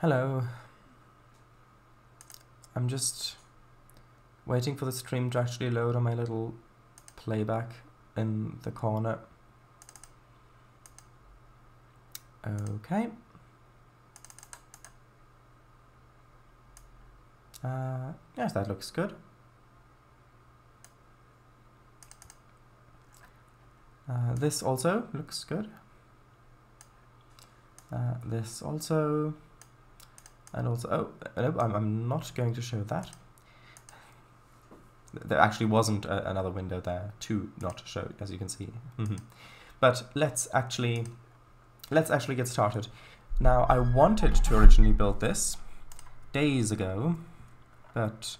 Hello. I'm just waiting for the stream to actually load on my little playback in the corner. Okay. Yes, that looks good. This also looks good. This also, and also, oh, no, I'm not going to show that. There actually wasn't another window there to not show, as you can see. But let's actually get started. Now, I wanted to originally build this days ago, but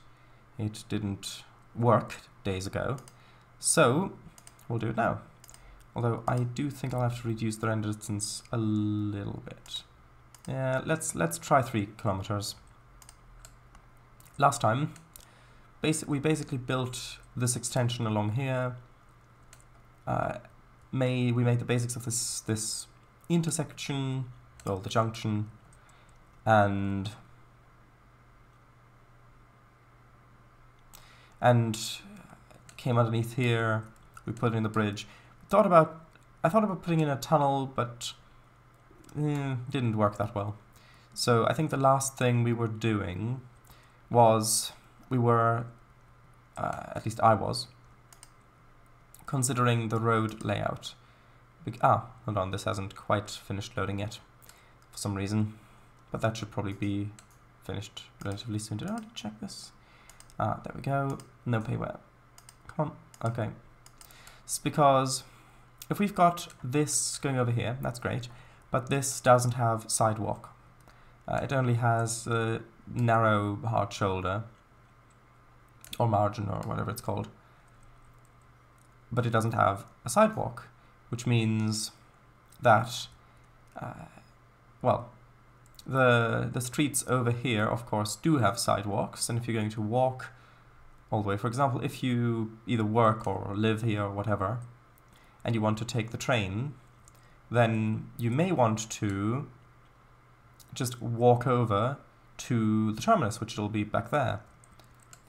it didn't work days ago. So we'll do it now. Although I do think I'll have to reduce the render distance a little bit. Yeah, let's try 3 kilometers. Last time, we basically built this extension along here. We made the basics of this intersection, well, the junction, and came underneath here. We put in the bridge. I thought about putting in a tunnel, but didn't work that well. So I think the last thing we were doing was at least I was, considering the road layout. Hold on, this hasn't quite finished loading yet for some reason, but that should probably be finished relatively soon. Did I already check this? There we go. No payware. Come on. Okay. It's because if we've got this going over here, that's great, but this doesn't have sidewalk. It only has a narrow hard shoulder, or margin, or whatever it's called. But it doesn't have a sidewalk, which means that, well, the streets over here, of course, do have sidewalks, and if you're going to walk all the way, for example, if you either work or live here or whatever, and you want to take the train, then you may want to just walk over to the terminus, which will be back there.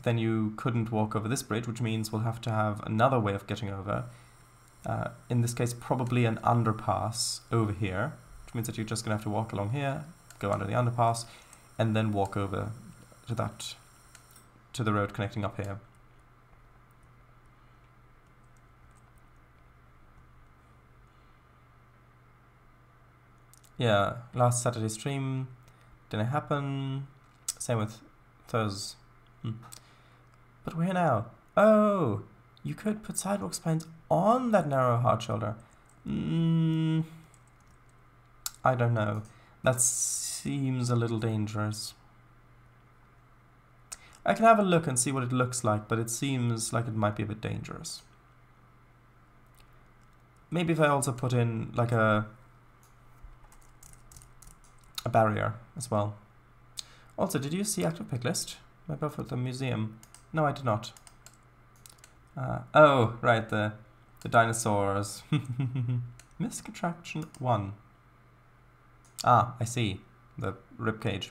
Then you couldn't walk over this bridge, which means we'll have to have another way of getting over. In this case, probably an underpass over here, which means that you're just going to have to walk along here, go under the underpass, and then walk over to the road connecting up here. Yeah, last Saturday stream didn't happen. Same with Thursday. But we're here now. Oh, you could put sidewalk spines on that narrow hard shoulder. I don't know. That seems a little dangerous. I can have a look and see what it looks like, but it seems like it might be a bit dangerous. Maybe if I also put in like a barrier as well. Also, did you see active pick list? Maybe for the museum. No, I did not. Oh, right, the dinosaurs. Misc attraction 1. I see. The ribcage.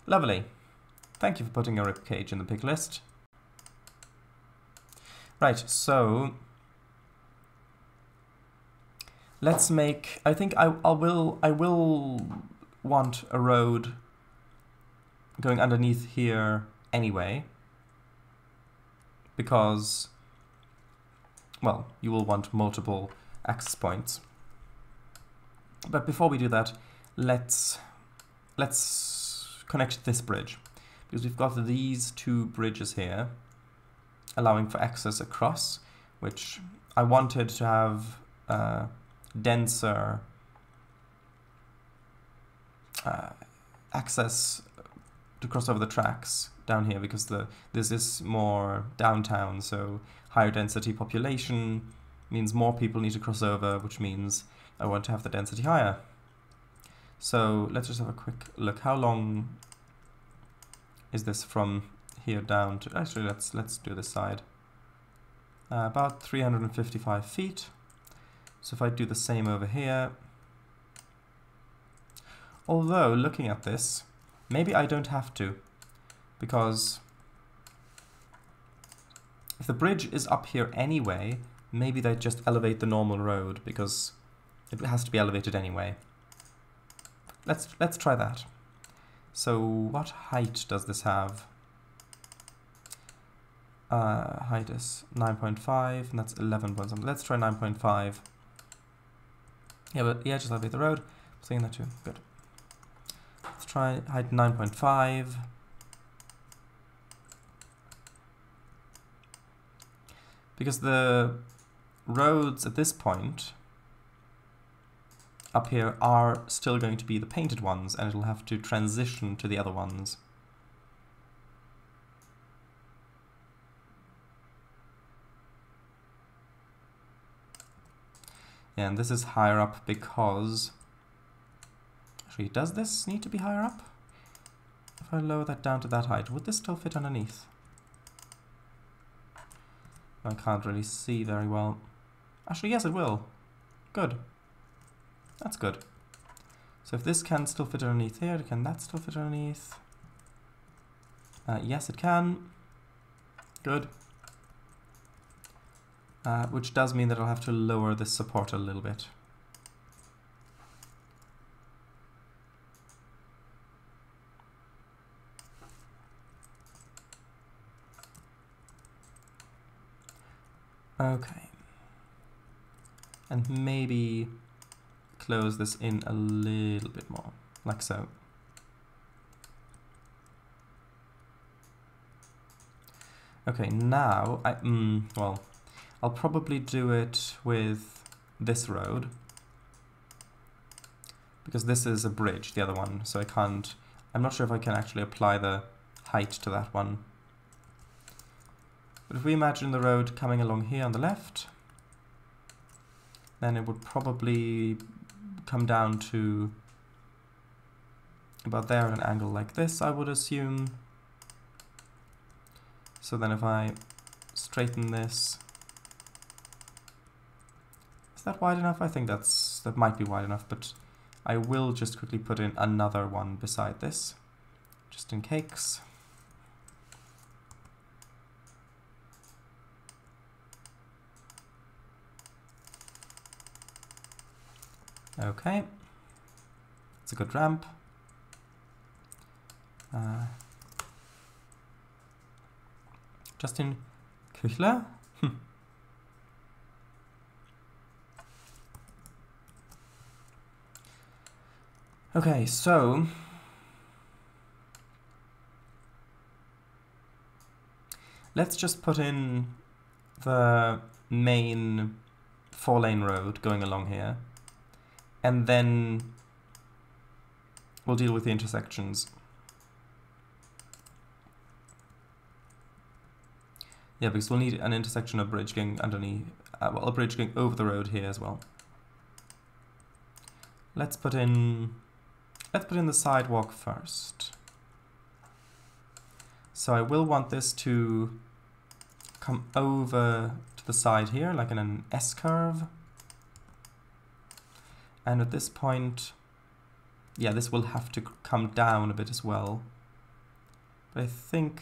Lovely. Thank you for putting a ribcage in the pick list. Right, so let's make. I think I will want a road going underneath here anyway, because, well, you will want multiple access points. But before we do that, let's connect this bridge, because we've got these 2 bridges here allowing for access across, which I wanted to have denser access to cross over the tracks down here, because this is more downtown, so higher density population means more people need to cross over, which means I want to have the density higher. So let's just have a quick look. How long is this from here down to? Actually, let's do this side. About 355 feet. So if I do the same over here, although looking at this, maybe I don't have to, because if the bridge is up here anyway, maybe they just elevate the normal road, because it has to be elevated anyway. Let's try that. So what height does this have? Height is 9.5, and that's 11 point something. Let's try 9.5. Yeah, but yeah, just elevate the road. I'm saying that too. Good. Let's try height 9.5. Because the roads at this point up here are still going to be the painted ones, and it'll have to transition to the other ones. Yeah, and this is higher up because... Actually, does this need to be higher up? If I lower that down to that height, would this still fit underneath? I can't really see very well. Actually, yes, it will. Good. That's good. So if this can still fit underneath here, can that still fit underneath? Yes, it can. Good. Which does mean that I'll have to lower this support a little bit. Okay. And maybe close this in a little bit more, like so. Okay, now, well, I'll probably do it with this road, because this is a bridge, the other one, so I'm not sure if I can actually apply the height to that one. But if we imagine the road coming along here on the left, then it would probably come down to about there at an angle like this, I would assume. So then if I straighten this, is that wide enough? I think that might be wide enough, but I will just quickly put in another one beside this, just in case. Okay, it's a good ramp. Justin Küchler. Okay, so let's just put in the main 4-lane road going along here, and then we'll deal with the intersections. Yeah, because we'll need an intersection of bridge going underneath, well, a bridge going over the road here as well. Let's put in the sidewalk first. So I will want this to come over to the side here, like in an S-curve. And at this point, yeah, this will have to come down a bit as well. But I think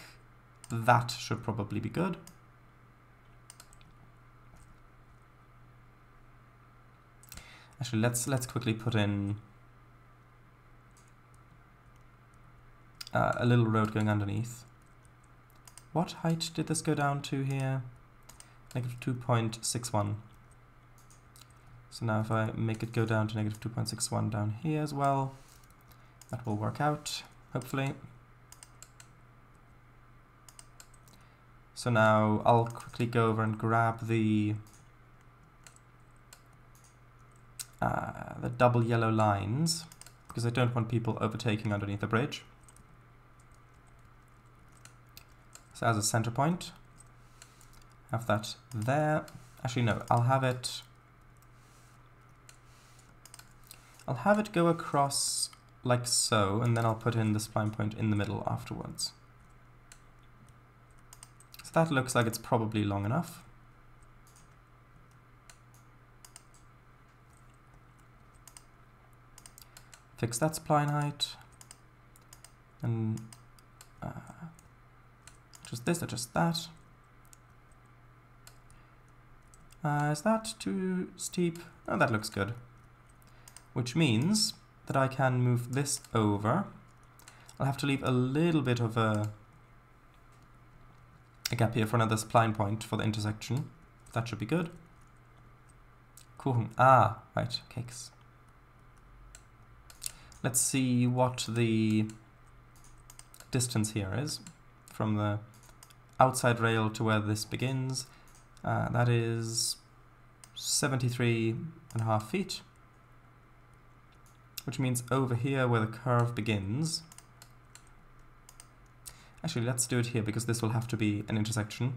that should probably be good. Actually, let's quickly put in a little road going underneath. What height did this go down to here? Negative 2.61. So now if I make it go down to negative 2.61 down here as well, that will work out, hopefully. So now I'll quickly go over and grab the double yellow lines, because I don't want people overtaking underneath the bridge. So as a center point, have that there. Actually, no, I'll have it go across like so, and then I'll put in the spline point in the middle afterwards. So that looks like it's probably long enough. Fix that spline height. And just this, adjust that. Is that too steep? Oh, that looks good. Which means that I can move this over. I'll have to leave a little bit of a gap here for another spline point for the intersection. That should be good. Cool. Ah, right, cakes. Let's see what the distance here is from the outside rail to where this begins. That is 73.5 feet, which means over here where the curve begins. Actually, let's do it here because this will have to be an intersection.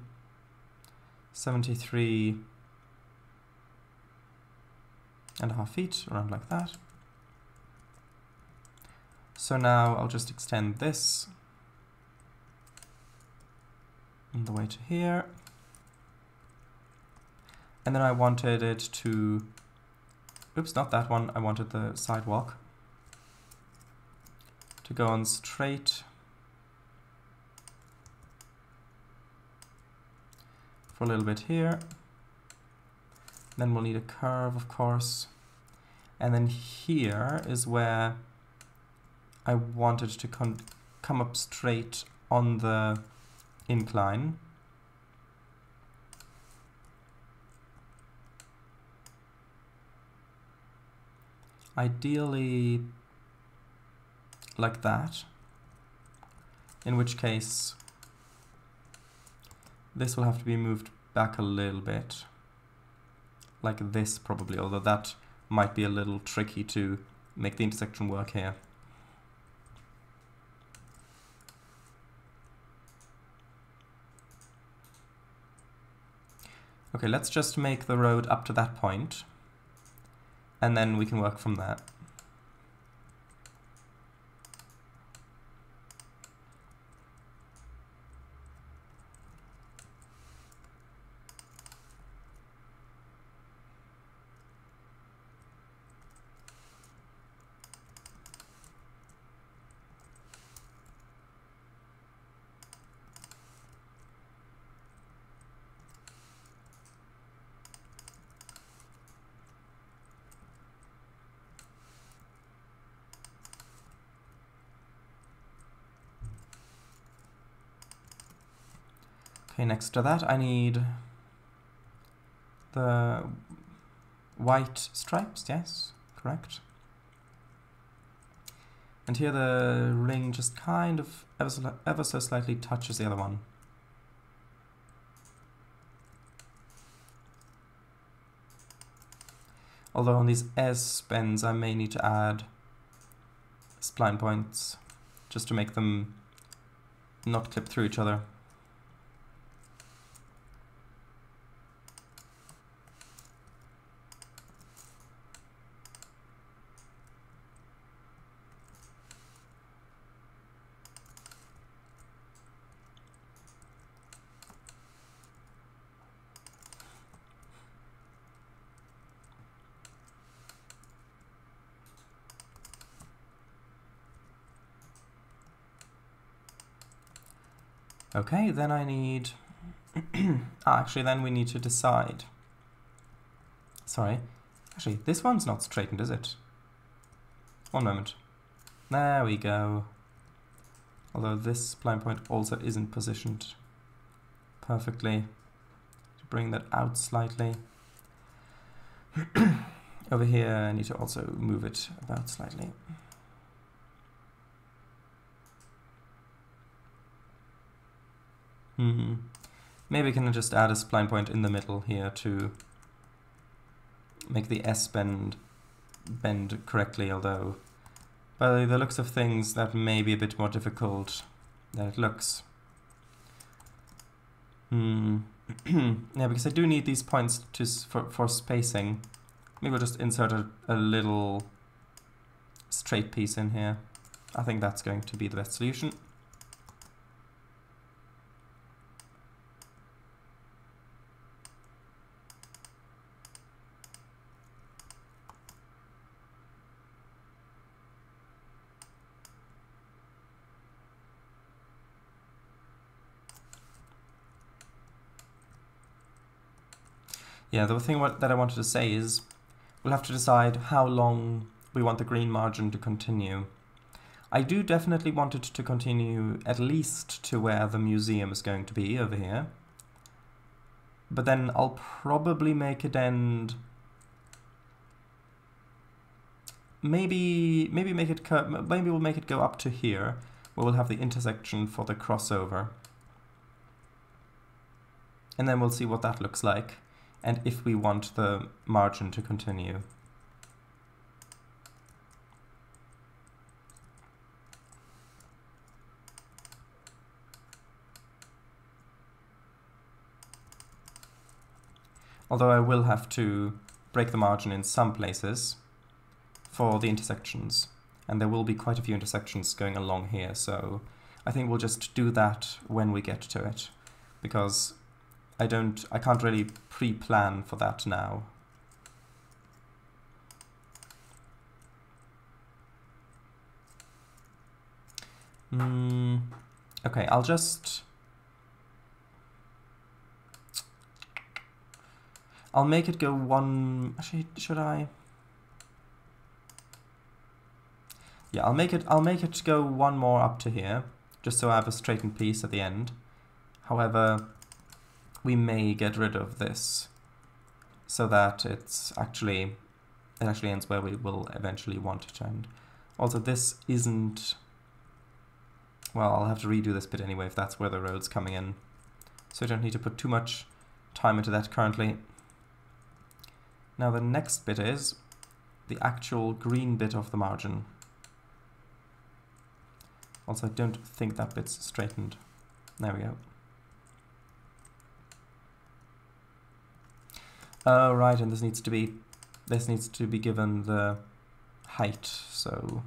73.5 feet, around like that. So now I'll just extend this on the way to here. And then I wanted it to, oops, not that one, I wanted the sidewalk to go on straight for a little bit here. Then we'll need a curve, of course. And then here is where I wanted to come up straight on the incline. Ideally like that, in which case this will have to be moved back a little bit, like this probably, although that might be a little tricky to make the intersection work here. Okay, let's just make the road up to that point, and then we can work from there. Okay, next to that I need the white stripes, yes, correct. And here the ring just kind of ever so slightly touches the other one. Although on these S bends I may need to add spline points just to make them not clip through each other. Okay, then I need... actually, then we need to decide. Sorry. Actually, this one's not straightened, is it? One moment. There we go. Although this spline point also isn't positioned perfectly. To bring that out slightly. Over here, I need to also move it about slightly. Maybe we can just add a spline point in the middle here to make the S bend correctly, although by the looks of things that may be a bit more difficult than it looks. Yeah, because I do need these points for spacing. Maybe we'll just insert a little straight piece in here. I think that's going to be the best solution. Yeah, the thing that I wanted to say is we'll have to decide how long we want the green margin to continue. I do definitely want it to continue at least to where the museum is going to be over here. But then I'll probably make it end... Maybe we'll make it go up to here, where we'll have the intersection for the crossover. And then we'll see what that looks like, and if we want the margin to continue. Although I will have to break the margin in some places for the intersections, and there will be quite a few intersections going along here, so I think we'll just do that when we get to it, because I can't really pre-plan for that now. Okay, I'll make it go one... Actually, should I? Yeah, I'll make it go one more up to here, just so I have a straightened piece at the end. However, we may get rid of this so that it actually ends where we will eventually want it to end. Also, this isn't... Well, I'll have to redo this bit anyway if that's where the road's coming in. So I don't need to put too much time into that currently. Now the next bit is the actual green bit of the margin. Also, I don't think that bit's straightened. There we go. Oh, right, and this needs to be given the height so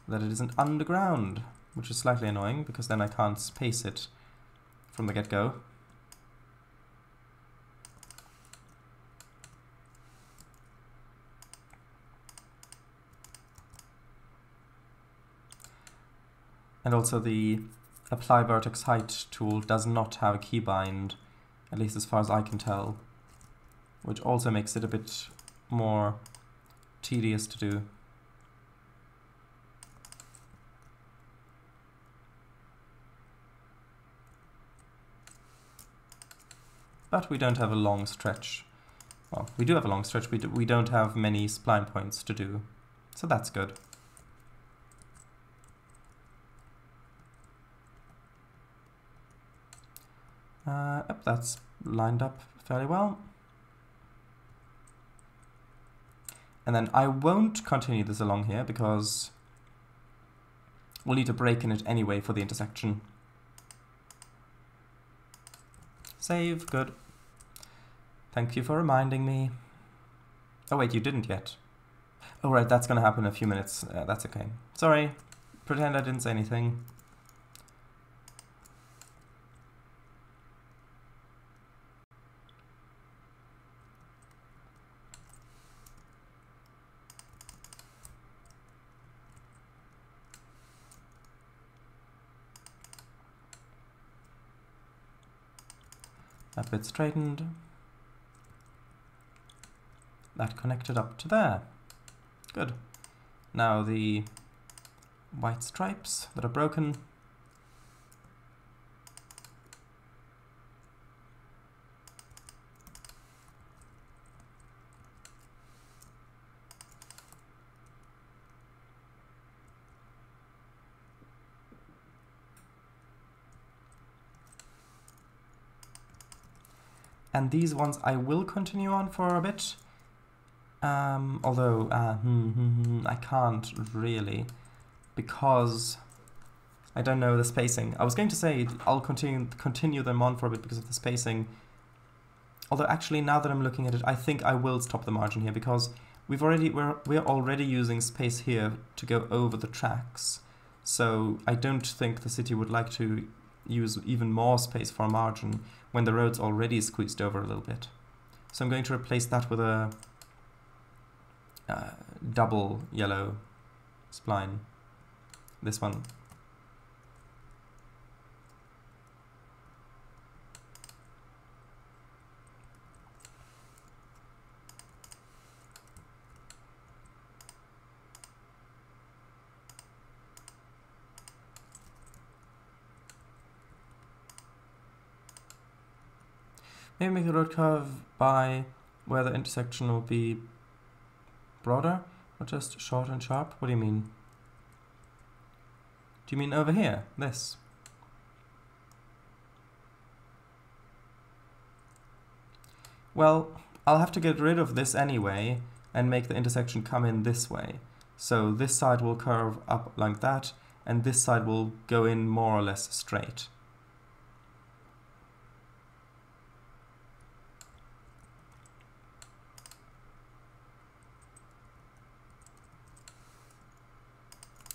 that it isn't underground, which is slightly annoying because then I can't space it from the get-go. And also the apply vertex height tool does not have a keybind, at least as far as I can tell, which also makes it a bit more tedious to do. But we don't have a long stretch. Well, we do have a long stretch, we don't have many spline points to do, so that's good. Yep, that's lined up fairly well. And then I won't continue this along here because we'll need a break in it anyway for the intersection. Save, good. Thank you for reminding me. Oh wait, you didn't yet. Oh right, that's gonna happen in a few minutes. That's okay. Sorry, pretend I didn't say anything. That bit straightened. That connected up to there. Good. Now the white stripes that are broken. And these ones I will continue on for a bit, although I can't really, because I don't know the spacing. I was going to say I'll continue them on for a bit because of the spacing, although actually now that I'm looking at it, I think I will stop the margin here because we're already using space here to go over the tracks, so I don't think the city would like to use even more space for a margin when the road's already squeezed over a little bit. So I'm going to replace that with a double yellow spline. This one. Maybe make the road curve by where the intersection will be broader, or just short and sharp? What do you mean? Do you mean over here? This? Well, I'll have to get rid of this anyway and make the intersection come in this way. So this side will curve up like that, and this side will go in more or less straight.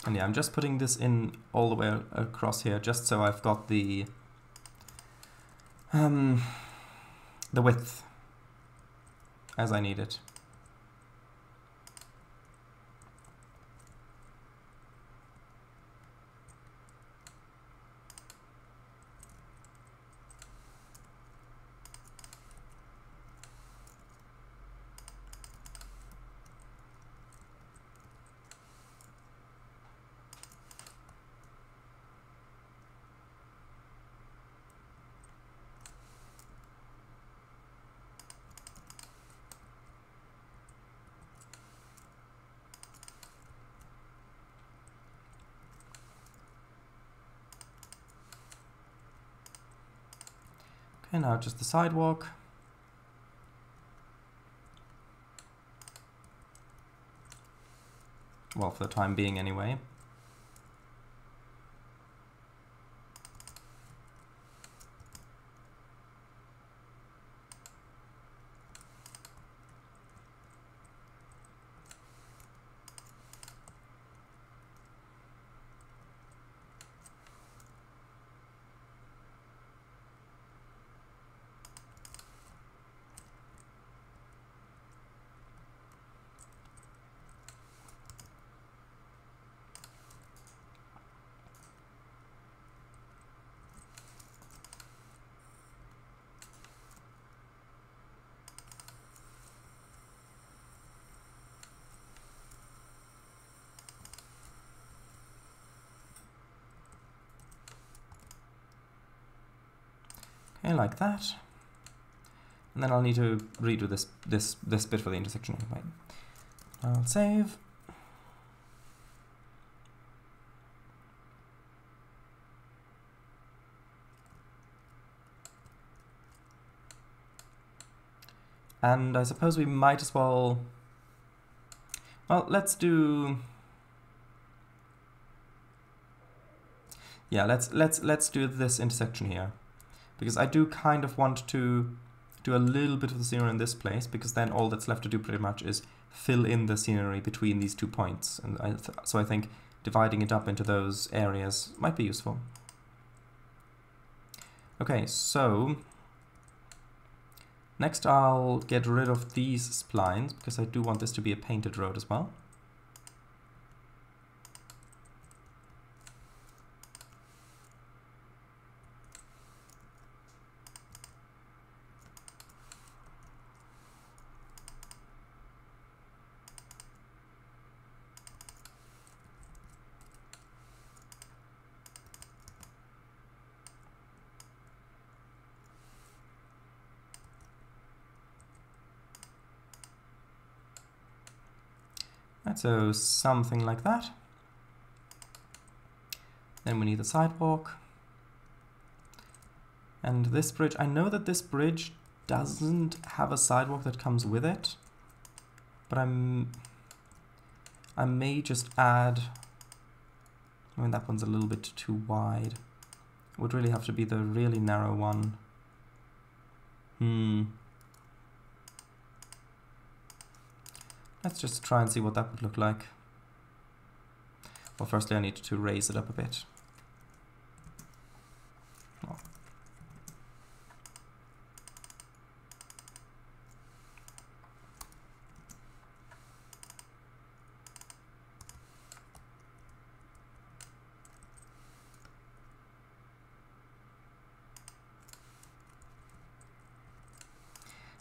And yeah, I'm just putting this in all the way across here, just so I've got the width as I need it. Okay, now just the sidewalk. Well, for the time being anyway. Okay, like that. And then I'll need to redo this bit for the intersection anyway. I'll save. And I suppose we might as well let's do let's do this intersection here. Because I do kind of want to do a little bit of the scenery in this place, because then all that's left to do pretty much is fill in the scenery between these 2 points. And so I think dividing it up into those areas might be useful. Okay, so next I'll get rid of these splines, because I do want this to be a painted road as well. Right, so something like that. Then we need the sidewalk. And this bridge, I know that this bridge doesn't have a sidewalk that comes with it, but I may just add, I mean that one's a little bit too wide. It would really have to be the really narrow one. Let's just try and see what that would look like. Well, firstly I need to raise it up a bit. Oh.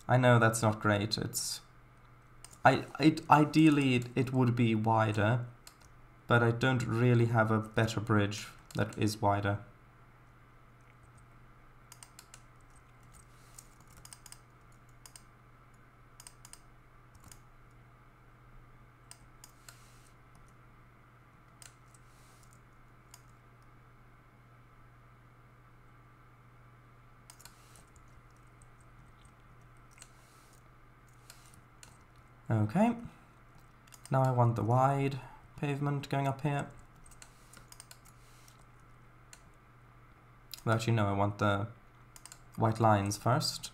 I know that's not great. Ideally it would be wider, but I don't really have a better bridge that is wider. Okay. Now I want the wide pavement going up here. Well, actually, no, I want the white lines first.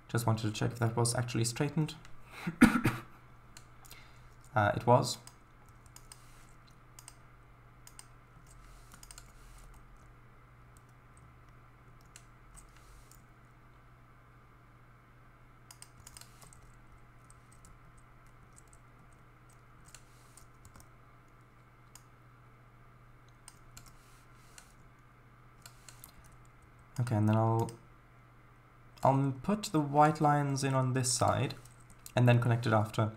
Just wanted to check if that was actually straightened. It was. Okay, and then I'll put the white lines in on this side and then connect it after.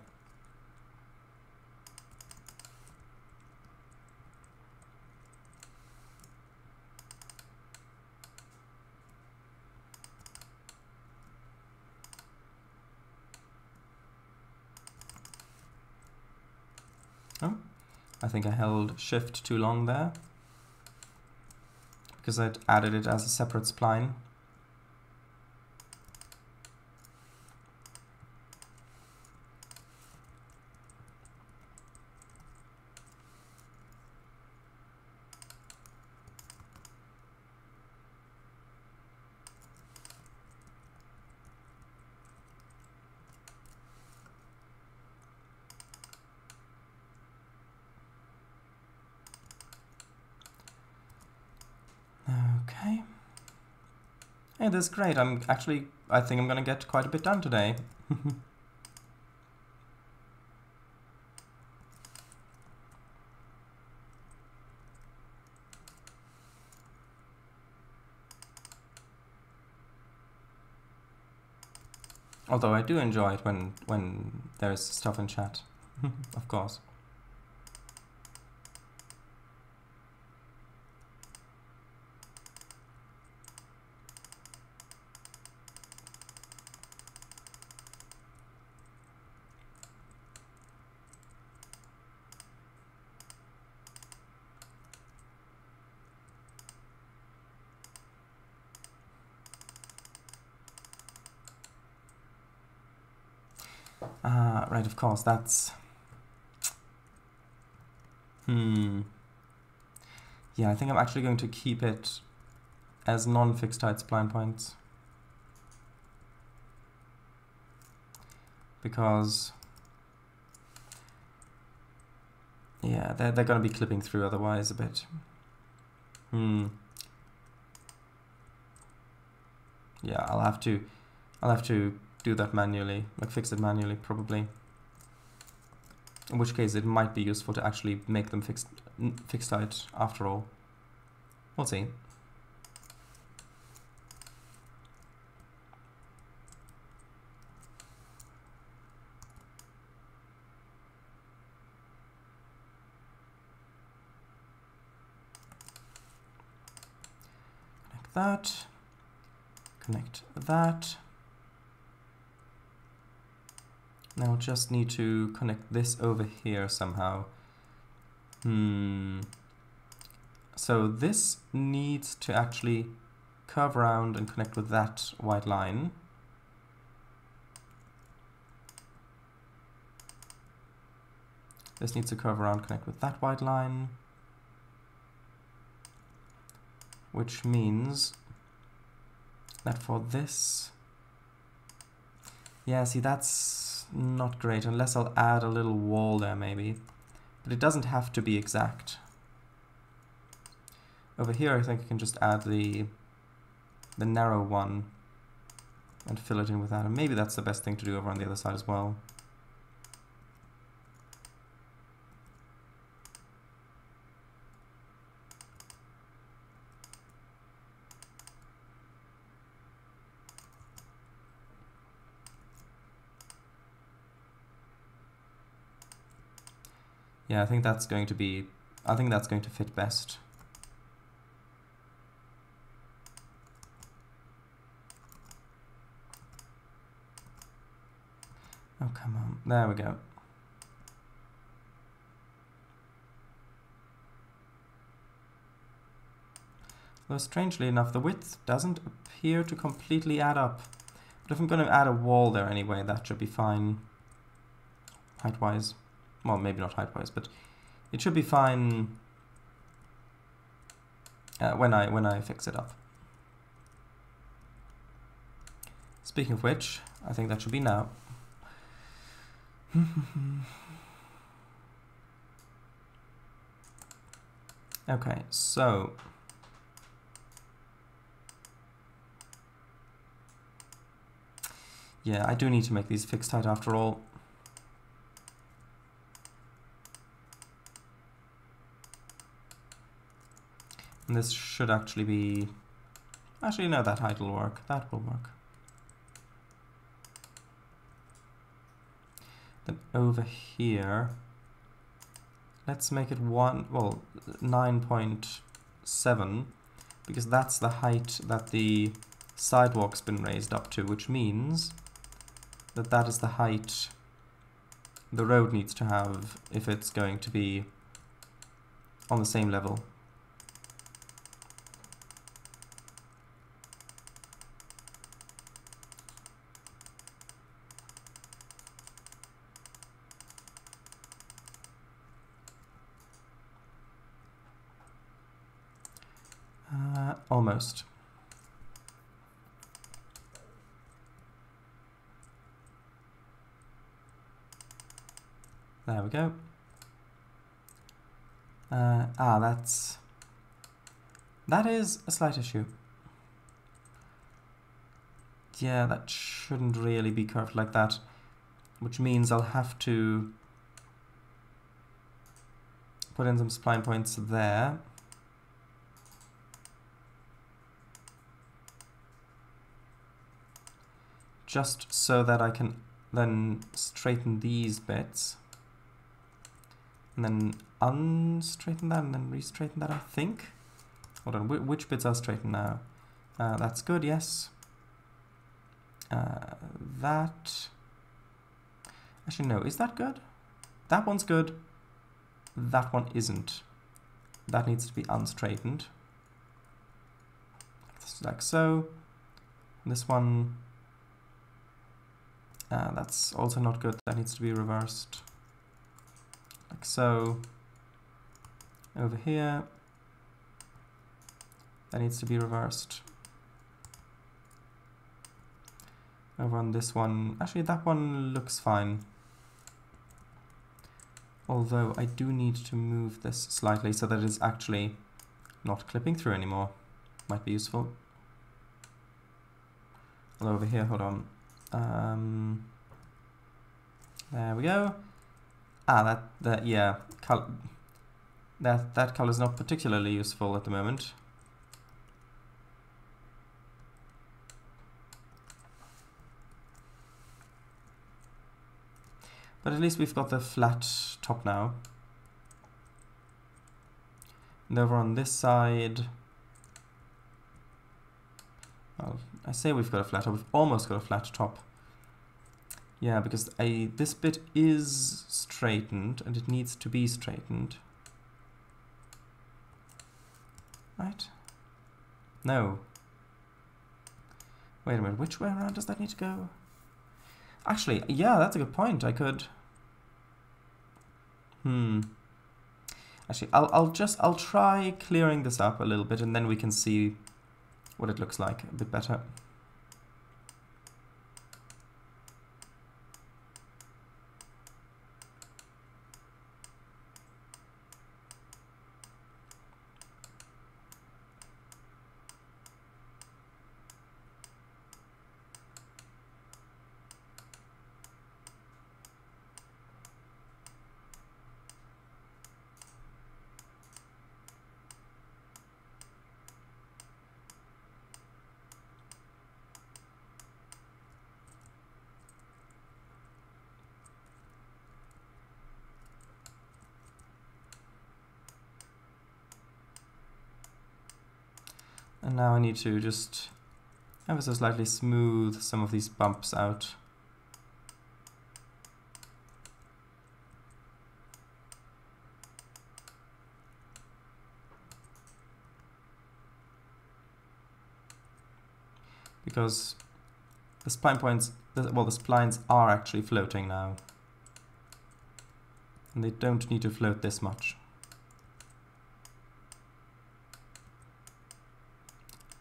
Oh, I think I held shift too long there because I'd added it as a separate spline. Okay. Hey, this is great. I think I'm gonna get quite a bit done today. Although I do enjoy it when there's stuff in chat, of course. Right, of course, that's... Yeah, I think I'm actually going to keep it as non-fixed height spline points. Because... yeah, they're going to be clipping through otherwise a bit. Yeah, I'll have to do that manually, like fix it manually probably. In which case it might be useful to actually make them fixed height after all. We'll see. Connect that. Connect that. Now just need to connect this over here somehow. So this needs to actually curve around and connect with that white line. This needs to curve around, connect with that white line. Which means that for this... yeah, see, that's not great, unless I'll add a little wall there maybe. But it doesn't have to be exact. Over here I think I can just add the narrow one and fill it in with that. And maybe that's the best thing to do over on the other side as well. Yeah, I think that's going to fit best. Oh, come on. There we go. Though strangely enough, the width doesn't appear to completely add up. But if I'm going to add a wall there anyway, that should be fine. Height-wise. Well, maybe not height-wise, but it should be fine when I fix it up. Speaking of which, I think that should be now. Okay, so yeah, I do need to make these fixed height after all. And this should actually be... Actually, no, that height will work. That will work. Then over here, let's make it 9.7, because that's the height that the sidewalk's been raised up to, which means that that is the height the road needs to have if it's going to be on the same level. Almost. There we go. That is a slight issue. Yeah, that shouldn't really be curved like that, which means I'll have to put in some spline points there. Just so that I can then straighten these bits. And then unstraighten that and then re-straighten that, I think. Hold on, which bits are straightened now? That's good, yes. That... Actually, no, is that good? That one's good. That one isn't. That needs to be unstraightened. Like so. This one... that's also not good. That needs to be reversed. Like so. Over here. That needs to be reversed. Over on this one. Actually, that one looks fine. Although I do need to move this slightly so that it's actually not clipping through anymore. Might be useful. Although over here, hold on. There we go. Yeah, that color is not particularly useful at the moment. But at least we've got the flat top now. And over on this side, well, I say we've got a flat top, we've almost got a flat top. Yeah, because this bit is straightened and it needs to be straightened. Right? No. Wait a minute, which way around does that need to go? Actually, yeah, that's a good point. I could... Actually, I'll try clearing this up a little bit and then we can see what it looks like a bit better. And now I need to just ever so slightly smooth some of these bumps out. because the spline points, well, the splines are actually floating now. And they don't need to float this much.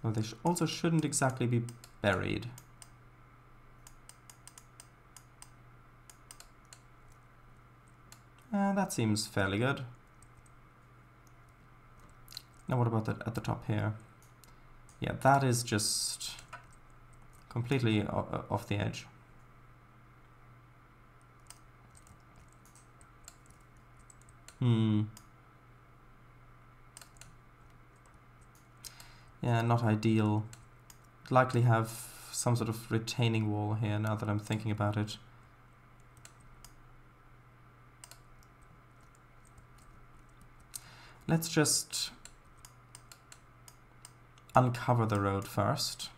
Well, they also shouldn't exactly be buried. That seems fairly good. Now what about that at the top here? Yeah, that is just completely off the edge. Yeah, not ideal. I'd likely have some sort of retaining wall here now that I'm thinking about it. Let's just uncover the road first.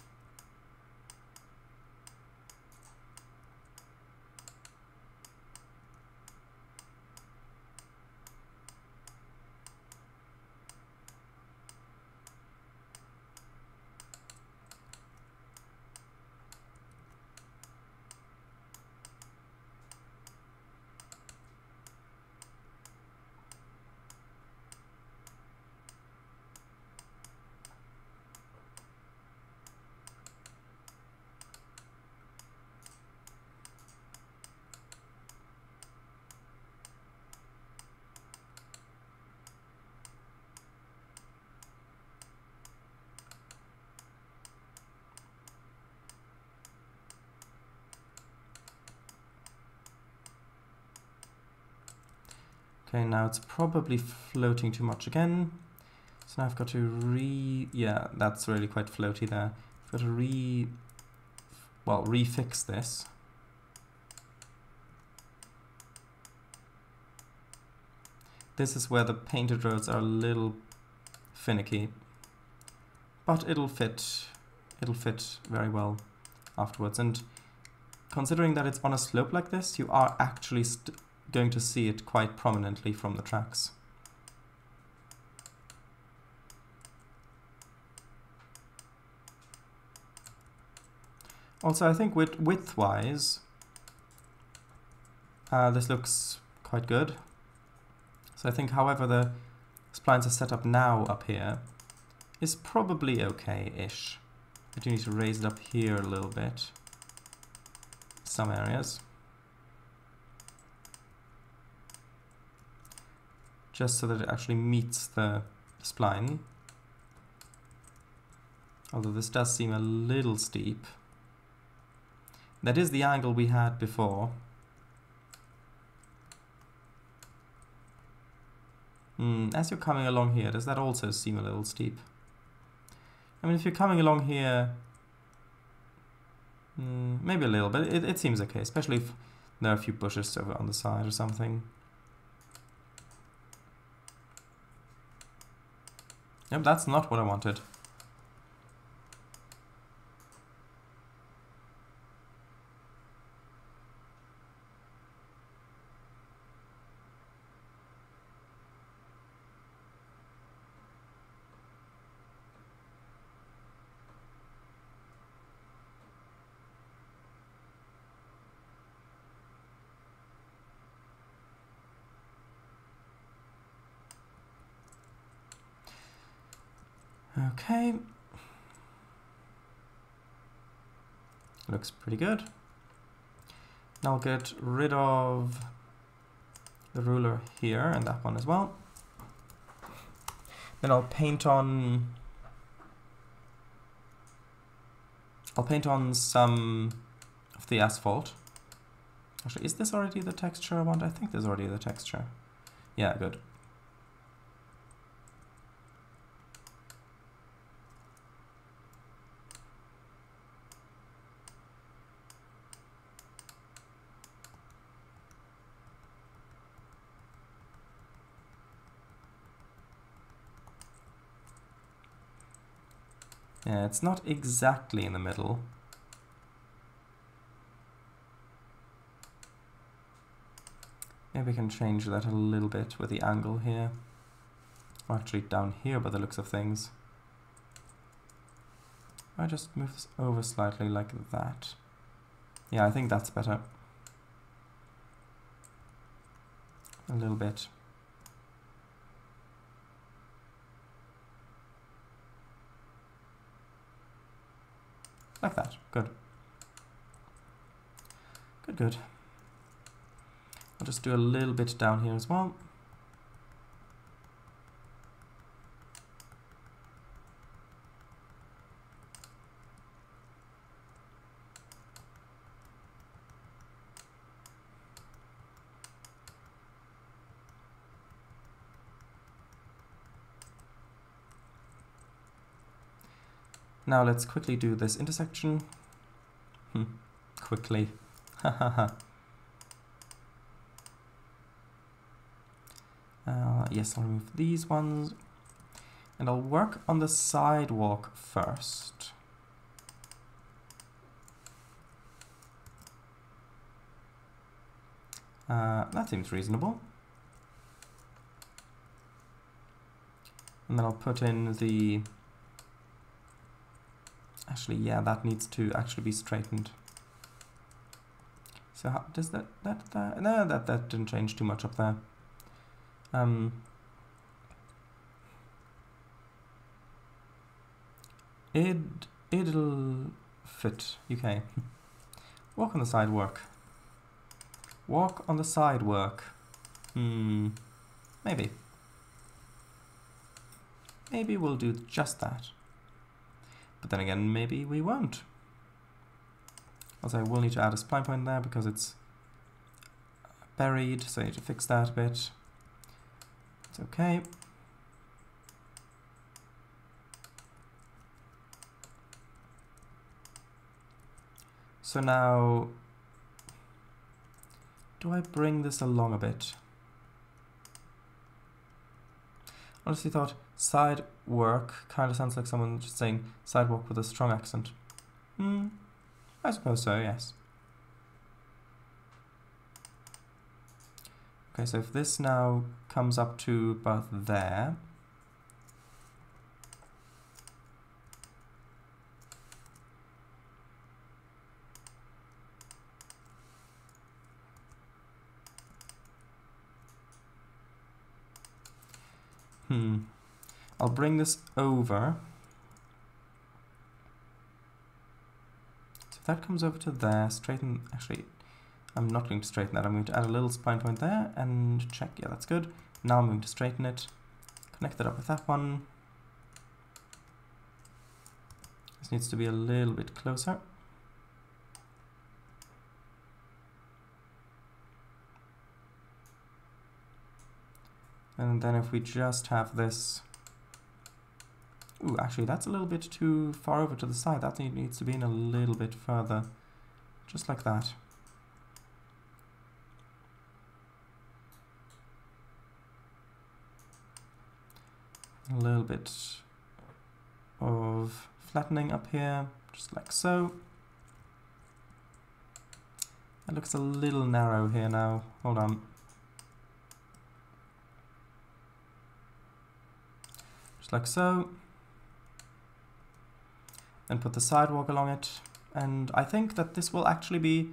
Okay, now it's probably floating too much again. So now I've got to yeah, that's really quite floaty there. I've got to refix this. This is where the painted roads are a little finicky, but it'll fit very well afterwards. And considering that it's on a slope like this, you are actually going to see it quite prominently from the tracks. Also, I think width-wise, this looks quite good. So I think however the splines are set up now up here is probably okay-ish. I do need to raise it up here a little bit, some areas. Just so that it actually meets the spline. Although this does seem a little steep. That is the angle we had before. As you're coming along here, does that also seem a little steep? I mean, if you're coming along here, maybe a little bit. It seems okay, especially if there are a few bushes over on the side or something. Yep, that's not what I wanted. Okay. Looks pretty good. Now I'll get rid of the ruler here and that one as well. Then I'll paint on some of the asphalt. Actually, is this already the texture I want? I think there's already the texture. Yeah, good. Yeah, it's not exactly in the middle. Maybe I can change that a little bit with the angle here. Or actually down here by the looks of things. I just move this over slightly like that. Yeah, I think that's better. A little bit. Like that. Good. Good, good. I'll just do a little bit down here as well. Now let's quickly do this intersection. Quickly. Yes, I'll remove these ones. And I'll work on the sidewalk first. That seems reasonable. And then I'll put in the... Actually, yeah, that needs to actually be straightened. So how does that no, that didn't change too much up there. It'll fit. Okay. Walk on the side work. Walk on the side work. Maybe. Maybe we'll do just that. But then again, maybe we won't. Also, I will need to add a spline point there because it's buried, so I need to fix that a bit. It's okay. So now, do I bring this along a bit? Honestly thought side work kind of sounds like someone just saying sidewalk with a strong accent. I suppose so, yes. Okay, so if this now comes up to about there. I'll bring this over. So if that comes over to there, straighten, actually, I'm not going to straighten that. I'm going to add a little spline point there and check. Yeah, that's good. Now I'm going to straighten it. Connect it up with that one. This needs to be a little bit closer. And then if we just have this... Ooh, actually that's a little bit too far over to the side. That needs to be in a little bit further. Just like that. A little bit of flattening up here, just like so. That looks a little narrow here now. Hold on. Just like so. And put the sidewalk along it. And I think that this will actually be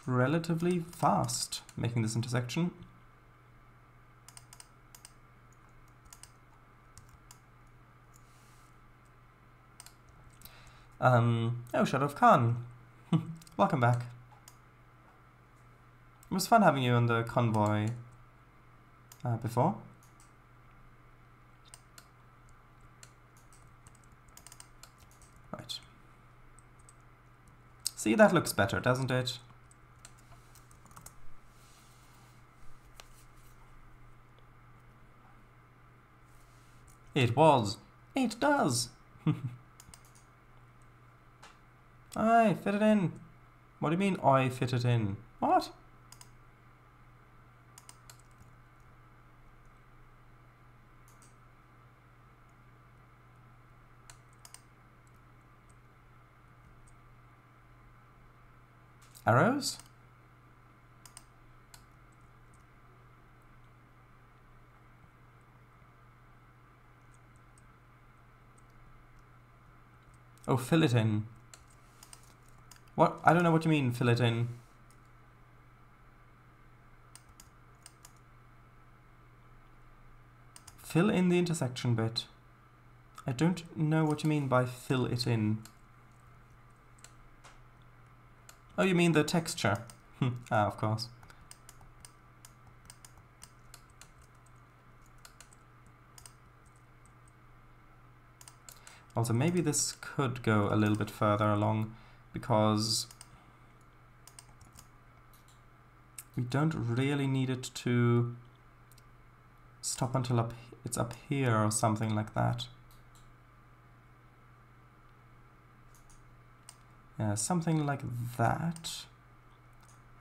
relatively fast, making this intersection. Oh, Shadow of Khan. Welcome back. It was fun having you on the convoy before. Right. See, that looks better, doesn't it? It was. It does. I fit it in. What do you mean I fit it in? What? Arrows? Oh, fill it in. What? I don't know what you mean, fill it in. Fill in the intersection bit. I don't know what you mean by fill it in. Oh, you mean the texture? Of course. Also, maybe this could go a little bit further along, because we don't really need it to stop until it's up here or something like that. Yeah, something like that.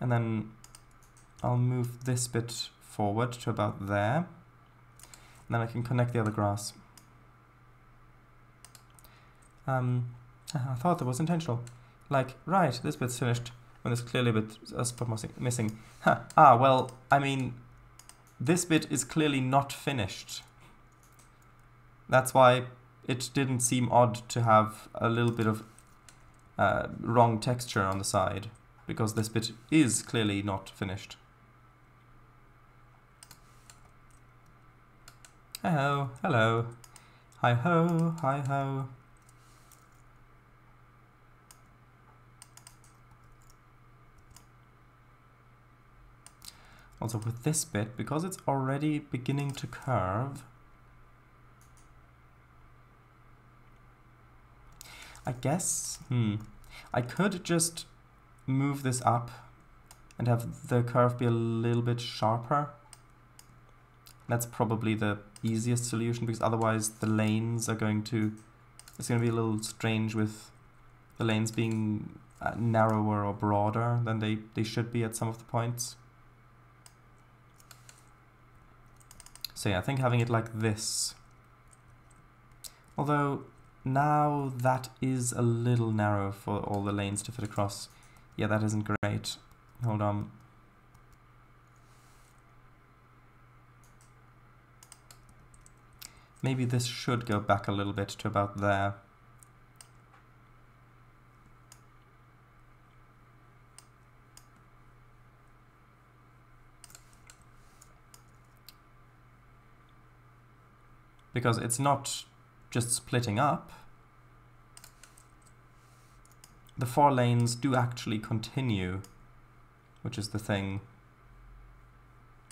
And then I'll move this bit forward to about there. And then I can connect the other grass. I thought that was intentional. Like, right, this bit's finished when there's clearly a spot missing. Well, I mean, this bit is clearly not finished. That's why it didn't seem odd to have a little bit of wrong texture on the side, because this bit is clearly not finished. Hello, hello. Hi ho, hi ho. Also with this bit, because it's already beginning to curve, I guess, I could just move this up and have the curve be a little bit sharper. That's probably the easiest solution, because otherwise the lanes are going to, it's going to be a little strange with the lanes being narrower or broader than they should be at some of the points. So yeah, I think having it like this, although now that is a little narrow for all the lanes to fit across. Yeah, that isn't great. Hold on. Maybe this should go back a little bit to about there. Because it's not just splitting up. The 4 lanes do actually continue, which is the thing.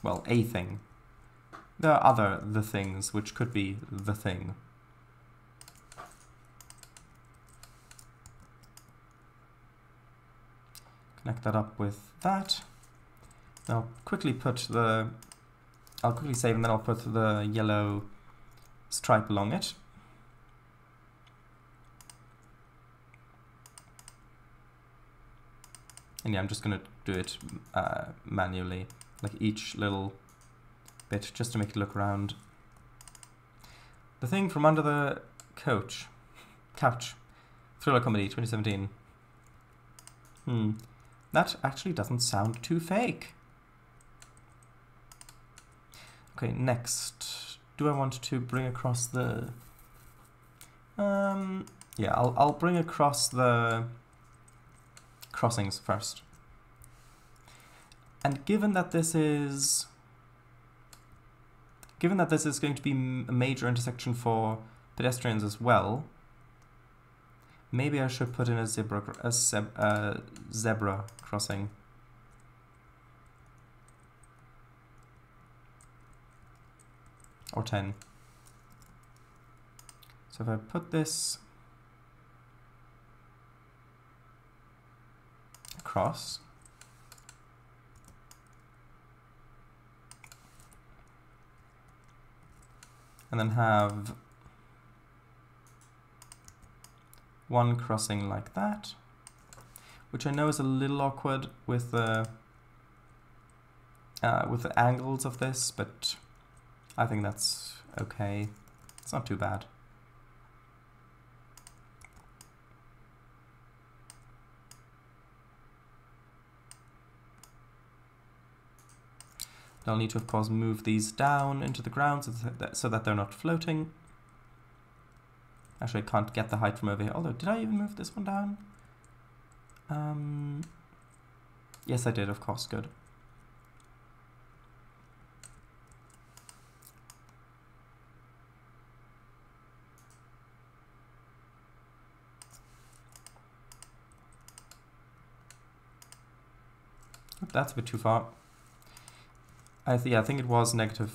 Well, a thing. There are the things which could be the thing. Connect that up with that. I'll quickly save, and then I'll put the yellow stripe along it. And yeah, I'm just going to do it manually, like each little bit, just to make it look round. The Thing from Under the Couch. Thriller comedy, 2017. That actually doesn't sound too fake. Okay, next. Do I want to bring across the... yeah, I'll bring across the crossings first. And given that this is going to be a major intersection for pedestrians as well, maybe I should put in a zebra crossing. Or 10. So if I put this across, and then have one crossing like that, which I know is a little awkward with the angles of this, but I think that's okay. It's not too bad. I'll need to, of course, move these down into the ground so that they're not floating. Actually, I can't get the height from over here. Although, did I even move this one down? Yes, I did, of course. Good. That's a bit too far. I think it was negative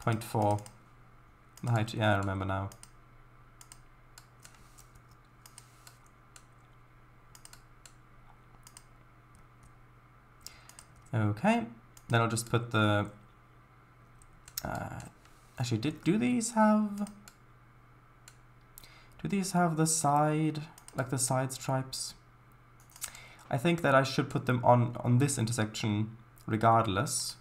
0.4. The height, yeah, I remember now. Okay, then I'll just put the... actually, do these have the side, like the side stripes? I think that I should put them on this intersection regardless,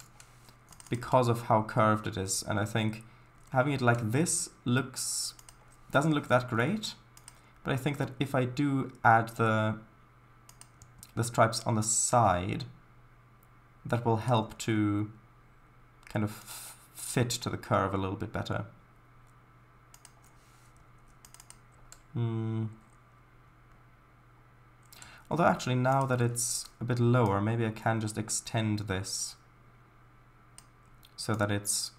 because of how curved it is, and I think having it like this doesn't look that great, but I think that if I do add the stripes on the side, that will help to kind of fit to the curve a little bit better. Although actually, now that it's a bit lower, maybe I can just extend this so that it's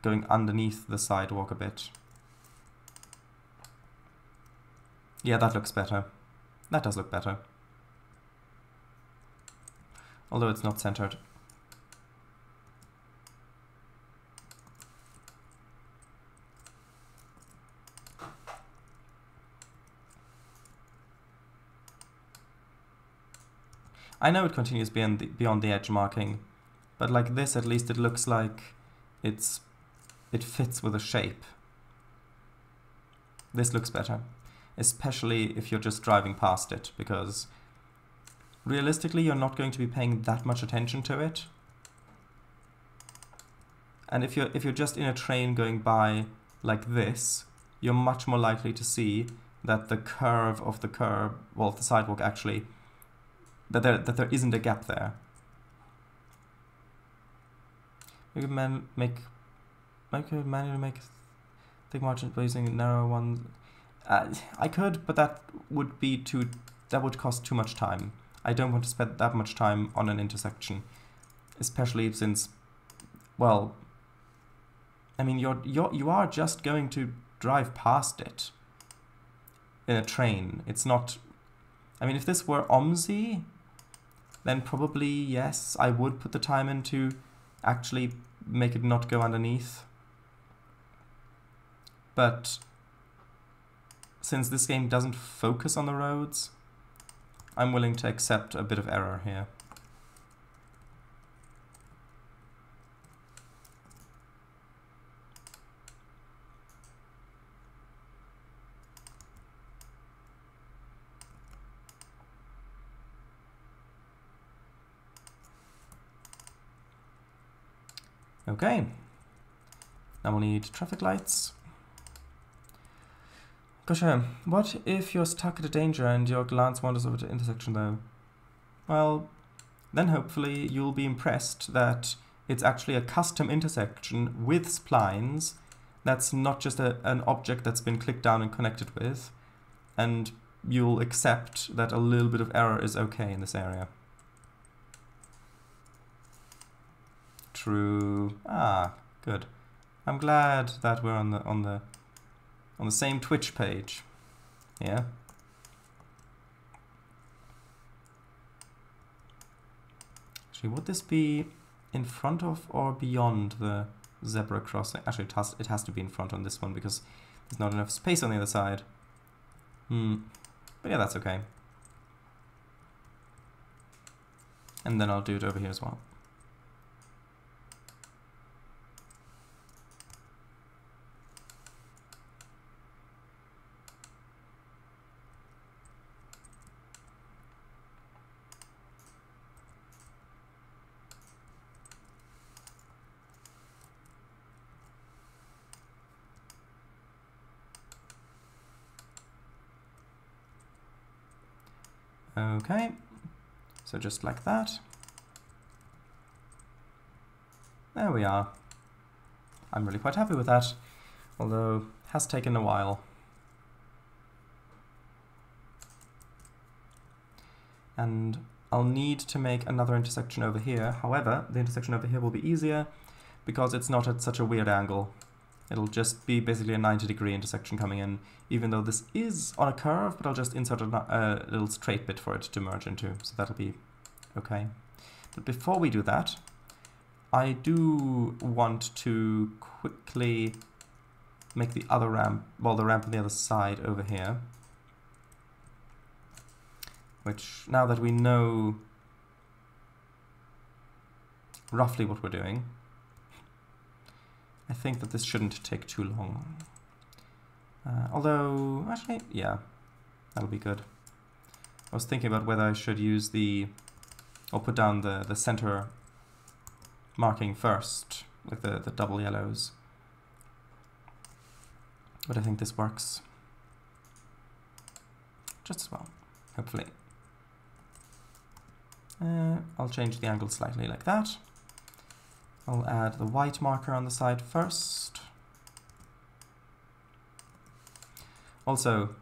going underneath the sidewalk a bit. Yeah, that looks better. That does look better. Although it's not centered. I know it continues beyond the edge marking, but like this, at least it looks like it fits with a shape. This looks better, especially if you're just driving past it, because realistically you're not going to be paying that much attention to it. And if you're just in a train going by like this, you're much more likely to see that the curve of the the sidewalk actually, that there isn't a gap there. You could manually make thick margins by using narrow ones. I could, but that would cost too much time. I don't want to spend that much time on an intersection, especially since, well, I mean, you are just going to drive past it in a train. It's not. I mean, if this were OMSI, then probably yes, I would put the time in to actually make it not go underneath. But since this game doesn't focus on the roads, I'm willing to accept a bit of error here. Okay, now we'll need traffic lights. Gotcha. What if you're stuck at a danger and your glance wanders over the intersection though? Well, then hopefully you'll be impressed that it's actually a custom intersection with splines. That's not just an object that's been clicked down and connected with, and you'll accept that a little bit of error is okay in this area. True. Ah, good. I'm glad that we're on the same Twitch page. Yeah. Actually, would this be in front of or beyond the zebra crossing? Actually, it has to be in front on this one because there's not enough space on the other side. But yeah, that's okay. And then I'll do it over here as well. Okay, so just like that. There we are. I'm really quite happy with that. although has taken a while. And I'll need to make another intersection over here. However, the intersection over here will be easier because it's not at such a weird angle. It'll just be basically a 90-degree intersection coming in, even though this is on a curve, but I'll just insert a little straight bit for it to merge into, so that'll be okay. But before we do that, I do want to quickly make the other ramp, well, the ramp on the other side over here, which, now that we know roughly what we're doing, I think that this shouldn't take too long. Although, actually, yeah, that'll be good. I was thinking about whether I should use or put down the center marking first, like the double yellows. But I think this works just as well, hopefully. I'll change the angle slightly like that. I'll add the white marker on the side first. Also,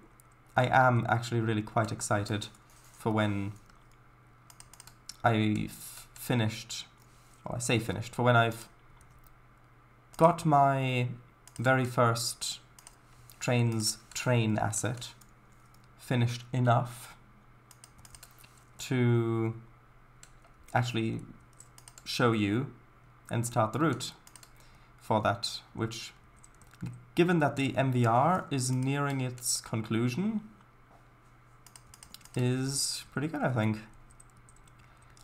I am actually really quite excited for when I've finished, well, I say finished, for when I've got my very first Trainz train asset finished enough to actually show you and start the route for that, which, given that the MVR is nearing its conclusion, is pretty good, I think.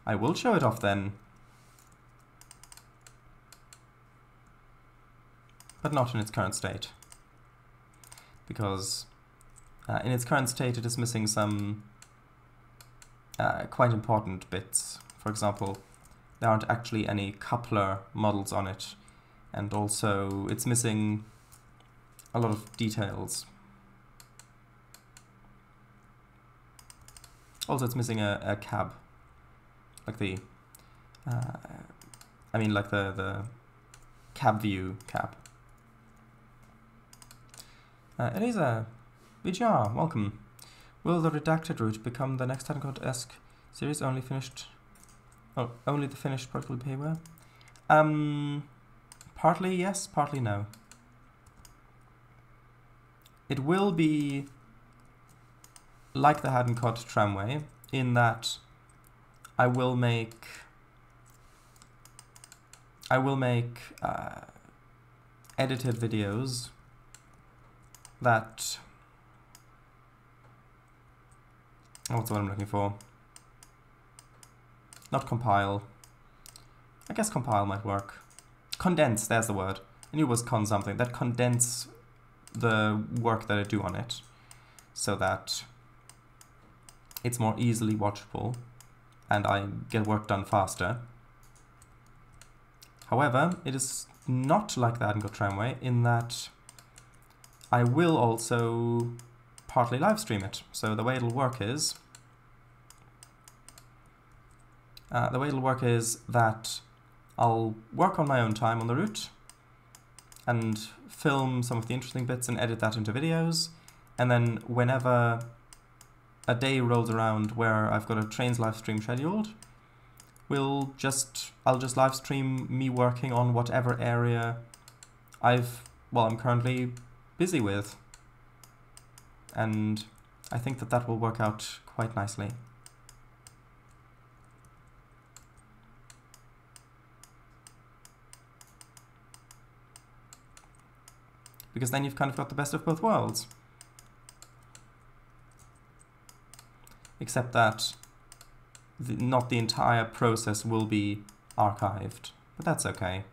I will show it off then, but not in its current state, because in its current state it is missing some quite important bits. For example, there aren't actually any coupler models on it, and also it's missing a lot of details. Also, it's missing a cab, like the the cab view cab. Elisa, VGR, welcome. Will the redacted route become the next Hadden-esque series? Only the finished protocol behavior? Partly yes, partly no. It will be like the Hadden-Cod tramway in that I will make edited videos that, what's the word I'm looking for? Not compile. I guess compile might work. Condense, there's the word. I knew it was something. That condense the work that I do on it so that it's more easily watchable and I get work done faster. However, it is not like the Hadden-Cod tramway in that I will also partly live stream it. So the way it'll work is that I'll work on my own time on the route and film some of the interesting bits and edit that into videos, and then whenever a day rolls around where I've got a Trainz live stream scheduled, I'll just live stream me working on whatever area I'm currently busy with, and I think that will work out quite nicely. Because then you've kind of got the best of both worlds. Except that not the entire process will be archived, but that's okay.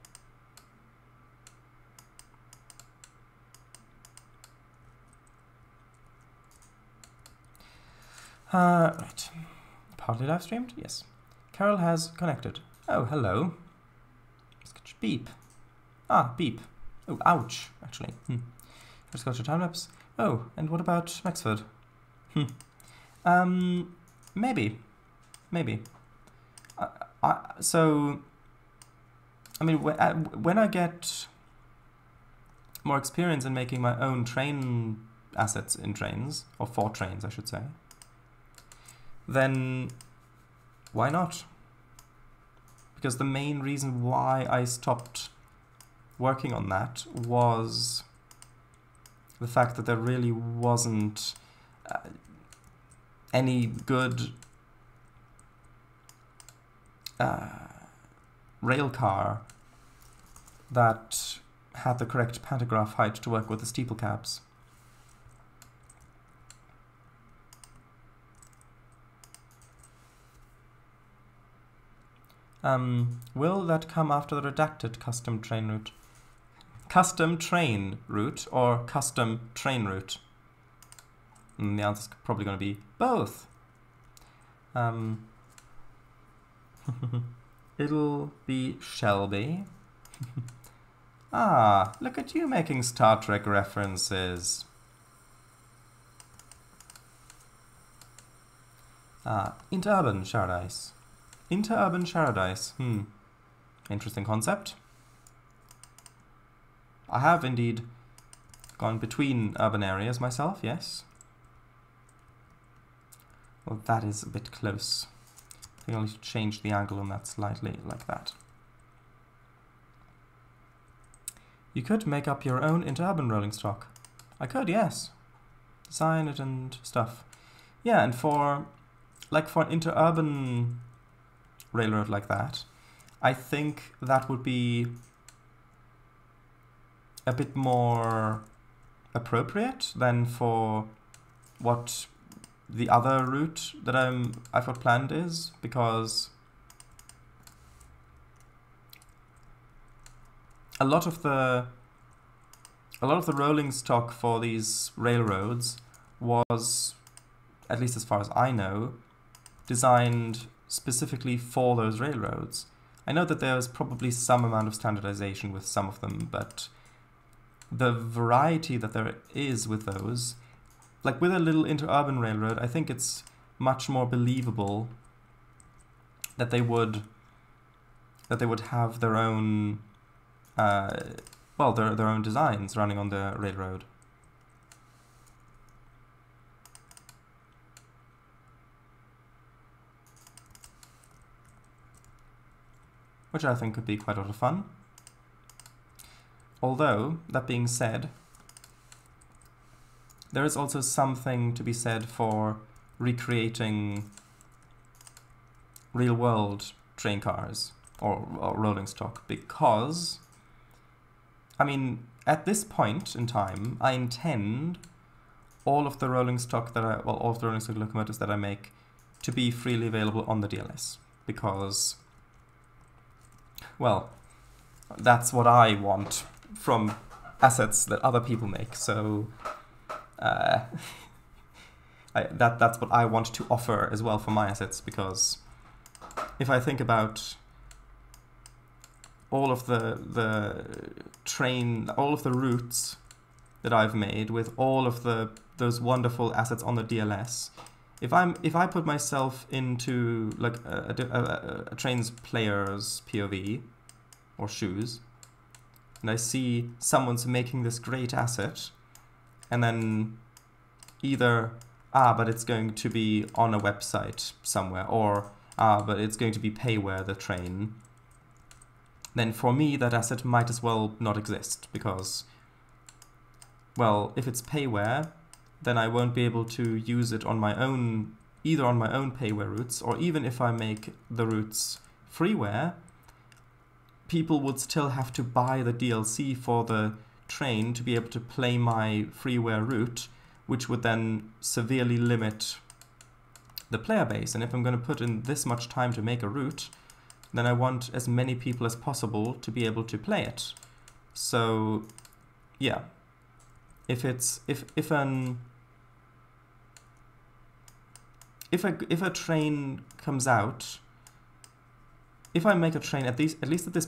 Right. Partly live streamed? Yes. Carol has connected. Oh, hello. Beep. Ah, beep. Oh, ouch, actually. First got your time-lapse. Oh, and what about Mexford? Maybe. So, I mean, when I get more experience in making my own train assets in Trainz, or for Trainz I should say, then why not? Because the main reason why I stopped working on that was the fact that there really wasn't any good rail car that had the correct pantograph height to work with the steeple cabs. Will that come after the redacted custom train route? Custom train route or custom train route? And the answer's probably going to be both. It'll be Shelby. Ah, look at you making Star Trek references. Interurban Paradise. Interurban Paradise. Interesting concept. I have indeed gone between urban areas myself, yes. Well, that is a bit close. I think I'll need to change the angle on that slightly, like that. You could make up your own interurban rolling stock. I could, yes. Design it and stuff. Yeah, and for an interurban railroad like that, I think that would be a bit more appropriate than for what the other route that I've got planned is, because a lot of the rolling stock for these railroads was, at least as far as I know, designed specifically for those railroads. I know that there's probably some amount of standardization with some of them, but the variety that there is with those, like with a little interurban railroad, I think it's much more believable that they would have their own their own designs running on the railroad. Which I think could be quite a lot of fun. Although, that being said, there is also something to be said for recreating real-world train cars or rolling stock, because, I mean, at this point in time, I intend all of the rolling stock all of the rolling stock locomotives that I make to be freely available on the DLS, because, well, that's what I want from assets that other people make. So that's what I want to offer as well for my assets, because if I think about all of the routes that I've made with all of those wonderful assets on the DLS, if I put myself into like a Trainz player's POV or shoes, and I see someone's making this great asset, and then either but it's going to be on a website somewhere, or but it's going to be payware, the train, then for me that asset might as well not exist, because, well, if it's payware, then I won't be able to use it on my own, either on my own payware routes, or even if I make the routes freeware, people would still have to buy the DLC for the train to be able to play my freeware route, which would then severely limit the player base. And if I'm going to put in this much time to make a route, then I want as many people as possible to be able to play it. So, yeah. If a train comes out, if I make a train at least at this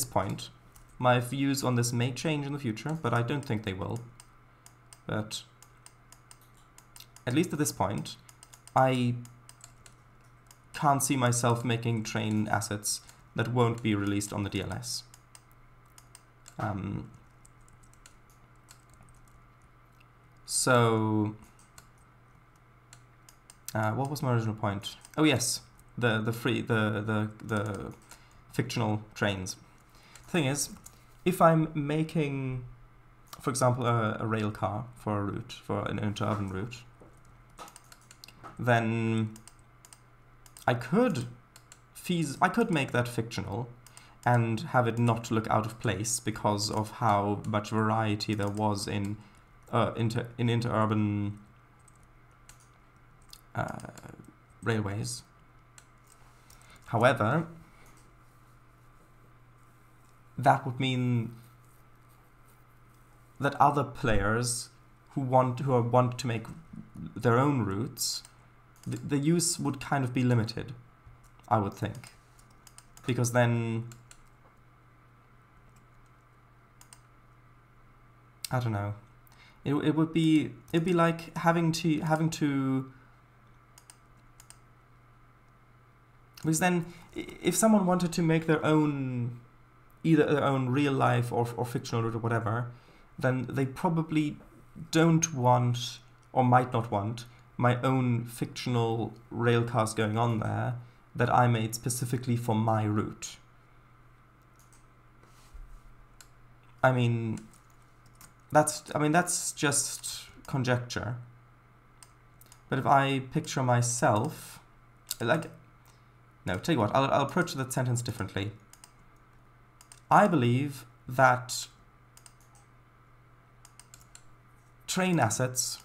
point, my views on this may change in the future, but I don't think they will. But at least at this point, I can't see myself making train assets that won't be released on the DLS. So, what was my original point? Oh yes, the fictional trains. The thing is, if I'm making, for example, a rail car for a route, for an interurban route, then I could make that fictional and have it not look out of place because of how much variety there was in interurban railways. However, that would mean that other players who want to make their own routes, the use would kind of be limited, I would think, because then I don't know. It'd be like having to because then if someone wanted to make their own, either their own real life or fictional route or whatever, then they probably don't want or might not want my own fictional railcars going on there that I made specifically for my route. I mean, that's just conjecture. But if I picture myself, like, no, tell you what, I'll approach that sentence differently. I believe that train assets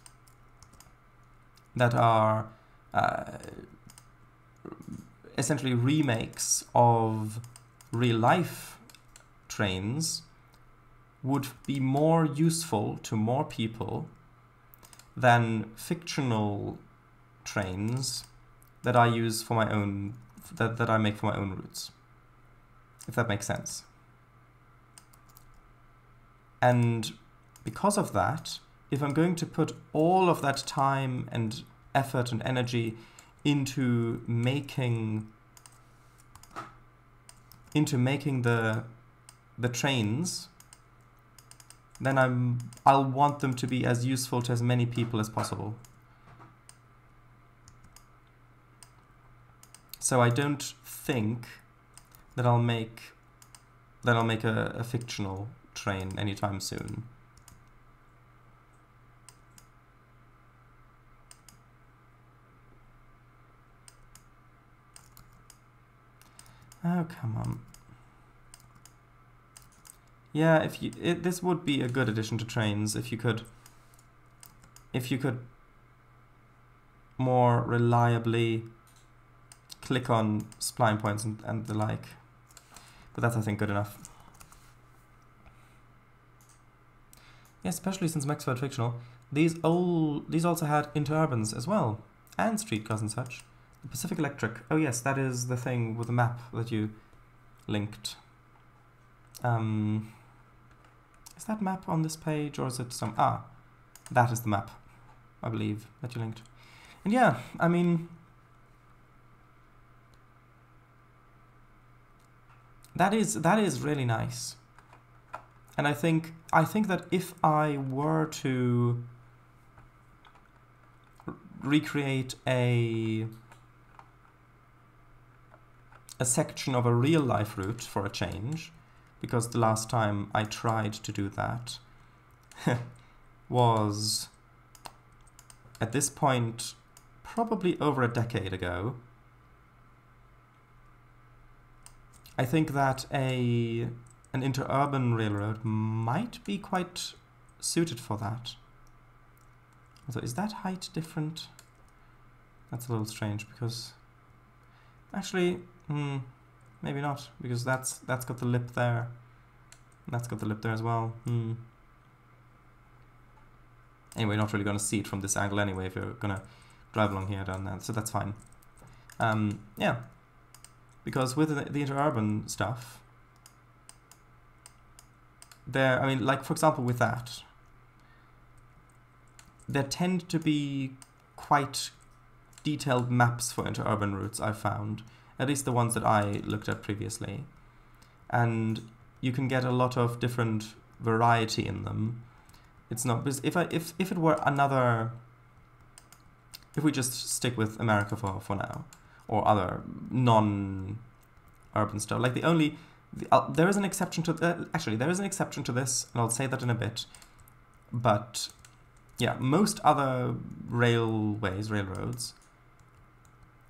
that are essentially remakes of real-life trains would be more useful to more people than fictional trains that I use for my own, that I make for my own routes, if that makes sense. And because of that, if I'm going to put all of that time and effort and energy into making the trains, then I'll want them to be as useful to as many people as possible. So I don't think that I'll make a fictional train anytime soon. Oh, come on. Yeah, this would be a good addition to Trainz if you could more reliably click on spline points and the like. But that's, I think, good enough. Yeah, especially since Max were fictional. These also had interurbans as well, and streetcars and such. The Pacific Electric. Oh yes, that is the thing with the map that you linked. Is that map on this page, or is it some... Ah, that is the map, I believe, that you linked. And yeah, I mean... That is really nice. And I think that if I were to recreate a section of a real-life route for a change, because the last time I tried to do that was, at this point, probably over a decade ago. I think that an interurban railroad might be quite suited for that. So is that height different? That's a little strange, because actually, maybe not, because that's got the lip there. That's got the lip there as well. Anyway, not really going to see it from this angle anyway if you're going to drive along here down there, so that's fine. Yeah, because with the interurban stuff, there, I mean, like for example with that, there tend to be quite detailed maps for interurban routes, I've found. At least the ones that I looked at previously. And you can get a lot of different variety in them. It's not, because if it were another, if we just stick with America for now, or other non-urban stuff, like there is an exception to, actually there is an exception to this, and I'll say that in a bit, but yeah, most other railroads,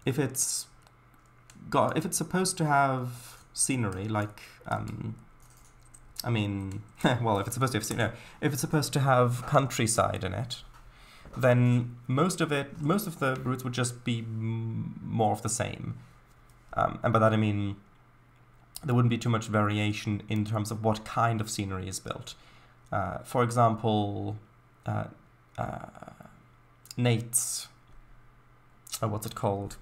if it's supposed to have scenery, like, I mean, well, if it's supposed to have scenery, if it's supposed to have countryside in it, then most of the routes would just be more of the same. And by that I mean, there wouldn't be too much variation in terms of what kind of scenery is built. For example, Nate's, what's it called?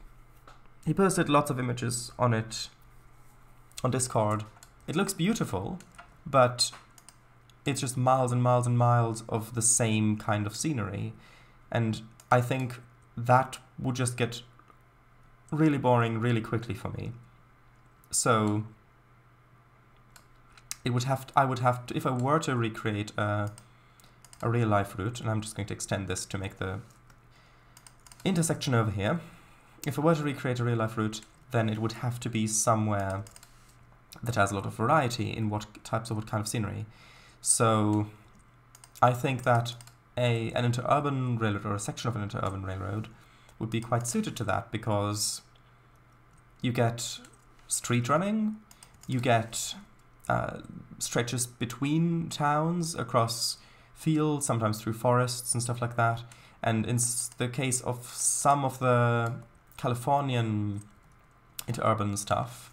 He posted lots of images on it on Discord. It looks beautiful, but it's just miles and miles and miles of the same kind of scenery. And I think that would just get really boring really quickly for me. So I would have to, if I were to recreate a real life route, and I'm just going to extend this to make the intersection over here. If I were to recreate a real life route, then it would have to be somewhere that has a lot of variety in what kind of scenery. So I think that an interurban railroad, or a section of an interurban railroad, would be quite suited to that, because you get street running, you get stretches between towns across fields, sometimes through forests and stuff like that. And in the case of some of the Californian interurban stuff,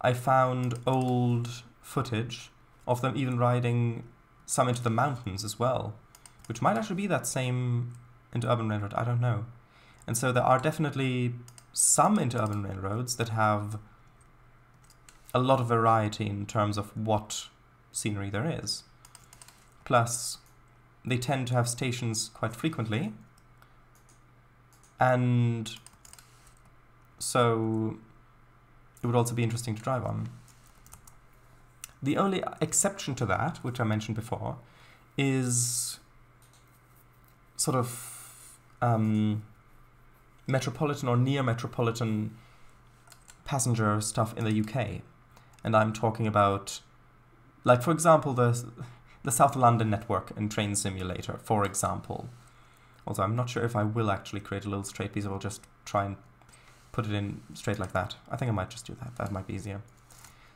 I found old footage of them even riding some into the mountains as well, which might actually be that same interurban railroad, I don't know. And so there are definitely some interurban railroads that have a lot of variety in terms of what scenery there is. Plus, they tend to have stations quite frequently, and so it would also be interesting to drive on. The only exception to that, which I mentioned before, is sort of metropolitan or near metropolitan passenger stuff in the UK. And I'm talking about, like, for example, the South London network in Train Simulator, for example. Although I'm not sure if I will actually create a little straight piece, or I'll just try and put it in straight like that. I think I might just do that. That might be easier.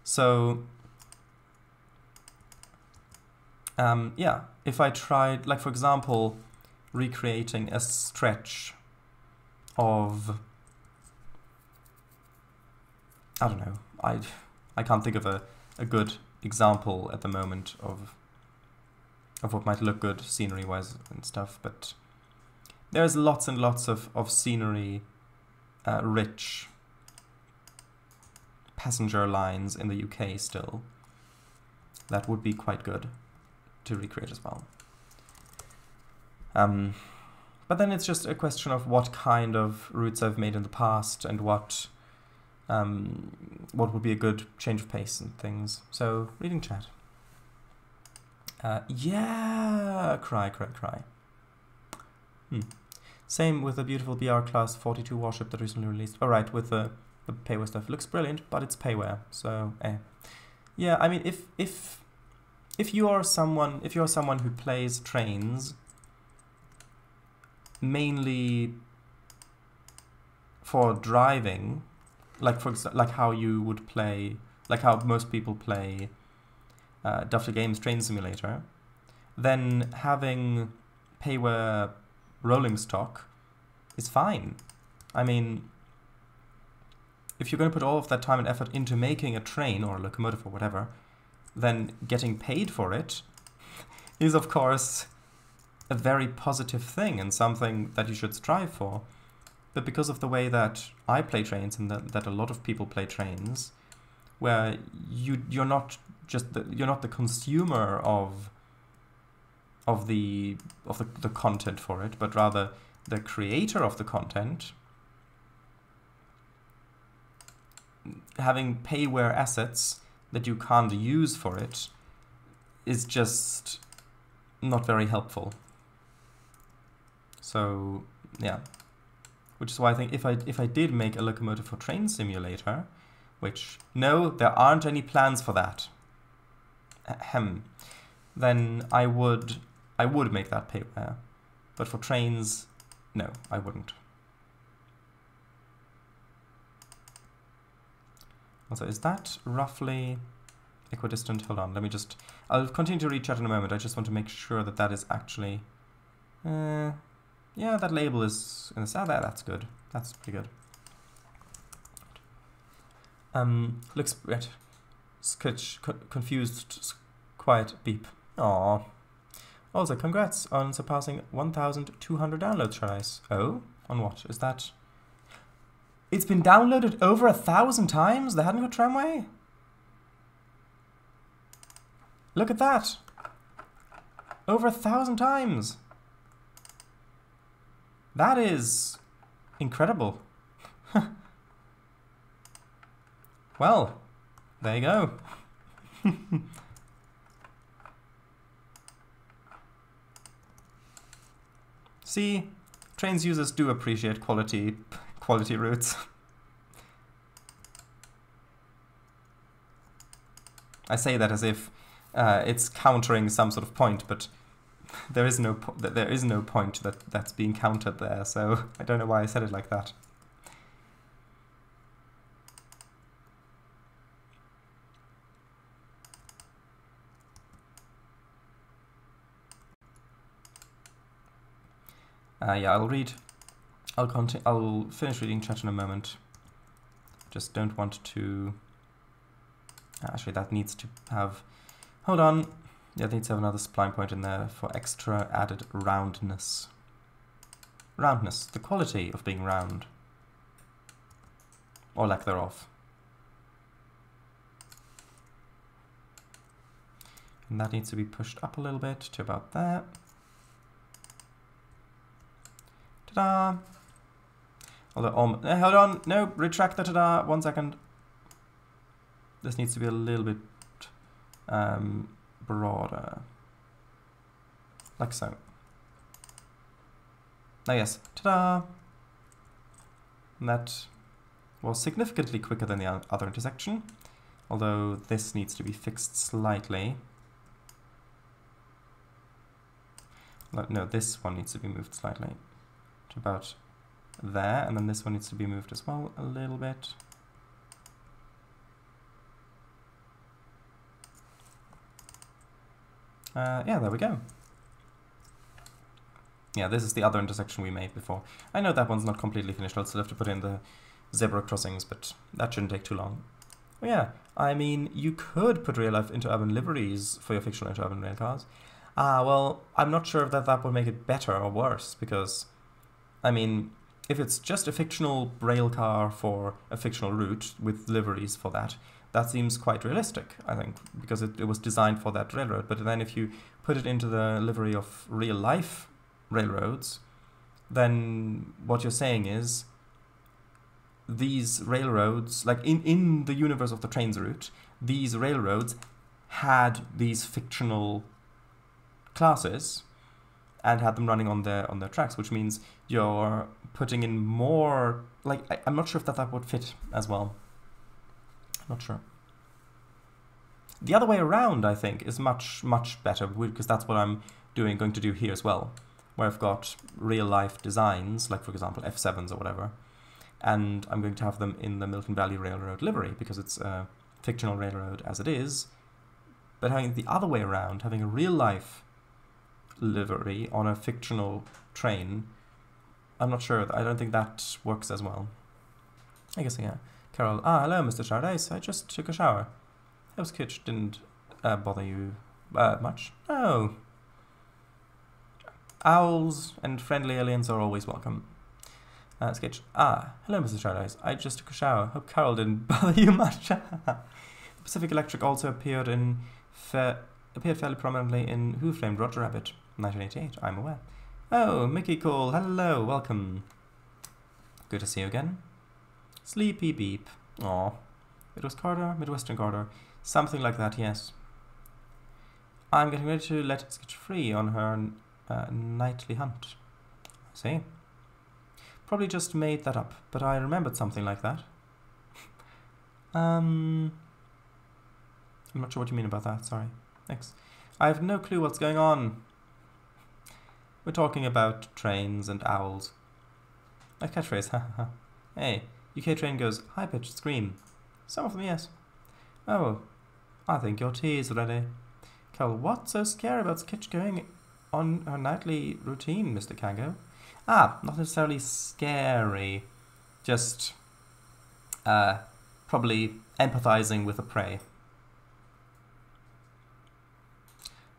So, yeah, if I tried, like, for example, recreating a stretch of, I don't know, I can't think of a good example at the moment of what might look good scenery-wise and stuff, but there's lots and lots of scenery rich passenger lines in the UK still that would be quite good to recreate as well. But then it's just a question of what kind of routes I've made in the past and what would be a good change of pace and things. So, reading chat. Yeah, cry. Same with the beautiful BR Class 42 warship that recently released. Oh, right, with the payware stuff. Looks brilliant, but it's payware, so yeah. I mean, if you are someone who plays Trainz mainly for driving, like how you would play, like how most people play Dufter Games Train Simulator, then having payware rolling stock is fine. I mean, if you're going to put all of that time and effort into making a train or a locomotive or whatever, then getting paid for it is, of course, a very positive thing and something that you should strive for. But because of the way that I play Trainz and that a lot of people play Trainz, where you're not the consumer of the content for it, but rather the creator of the content, having payware assets that you can't use for it is just not very helpful. So yeah, which is why I think if I did make a locomotive for Train Simulator, which no, there aren't any plans for that. Ahem. Then I would make that payware, but for trains, no, I wouldn't. Also, is that roughly equidistant? Hold on, let me just... I'll continue to read chat in a moment. I just want to make sure that that is actually... yeah, that label is... that's good. That's pretty good. Looks... Right. Sketch, confused, quiet, beep. Aww. Also, congrats on surpassing 1,200 downloads, Trainz. Oh? On what? Is that... It's been downloaded over 1,000 times? The Hadden Tramway? Look at that! Over 1,000 times! That is... incredible. Well, there you go. See, Trainz users do appreciate quality routes. I say that as if it's countering some sort of point, but there is no point that's being countered there. So I don't know why I said it like that. Yeah, I'll finish reading chat in a moment. Just don't want to... Actually, that needs to have... Hold on. Yeah, it needs to have another spline point in there for extra added roundness. Roundness, the quality of being round. Or lack thereof. And that needs to be pushed up a little bit to about there. Ta-da! Although, hold on, no, retract the ta-da, 1 second. This needs to be a little bit broader. Like so. Now yes, ta-da! And that was significantly quicker than the other intersection, although this needs to be fixed slightly. No, this one needs to be moved slightly. To about there, and then this one needs to be moved as well a little bit. Yeah, there we go. Yeah, this is the other intersection we made before. I know that one's not completely finished. I'll still have to put in the zebra crossings, but that shouldn't take too long. Oh yeah, I mean, you could put real-life interurban liveries for your fictional interurban railcars. Well, I'm not sure if that would make it better or worse, because, I mean, if it's just a fictional railcar for a fictional route with liveries for that, that seems quite realistic, I think, because it was designed for that railroad. But then if you put it into the livery of real-life railroads, then what you're saying is these railroads, like in the universe of the Trainz route, these railroads had these fictional classes and had them running on their tracks, which means you're putting in more, like, I'm not sure if that would fit as well. Not sure. The other way around, I think, is much better, because that's what I'm going to do here as well, where I've got real-life designs, like, for example, F7s or whatever, and I'm going to have them in the Milton Valley Railroad livery, because it's a fictional railroad as it is, but having the other way around, having a real-life livery on a fictional train, I'm not sure. I don't think that works as well. I guess, yeah. Carol, hello, Mr. Trainz. I just took a shower. House Kitch didn't bother you much? No. Owls and friendly aliens are always welcome. Sketch, hello, Mr. Trainz. I just took a shower. Hope Carol didn't bother you much. Pacific Electric also appeared fairly prominently in Who Framed Roger Rabbit, 1988, I'm aware. Oh, Mickey Cole, hello, welcome. Good to see you again. Sleepy beep. Aw. Midwest Corridor, Midwestern Corridor. Something like that, yes. I'm getting ready to let Skitch free on her nightly hunt. See? Probably just made that up, but I remembered something like that. I'm not sure what you mean about that, sorry. Next. I have no clue what's going on. We're talking about trains and owls. A catchphrase, haha. Hey, UK train goes high-pitched scream. Some of them, yes. Oh, I think your tea is ready. Kel, what's so scary about Skitch going on her nightly routine, Mr. Kango? Ah, not necessarily scary. Just, probably empathizing with the prey.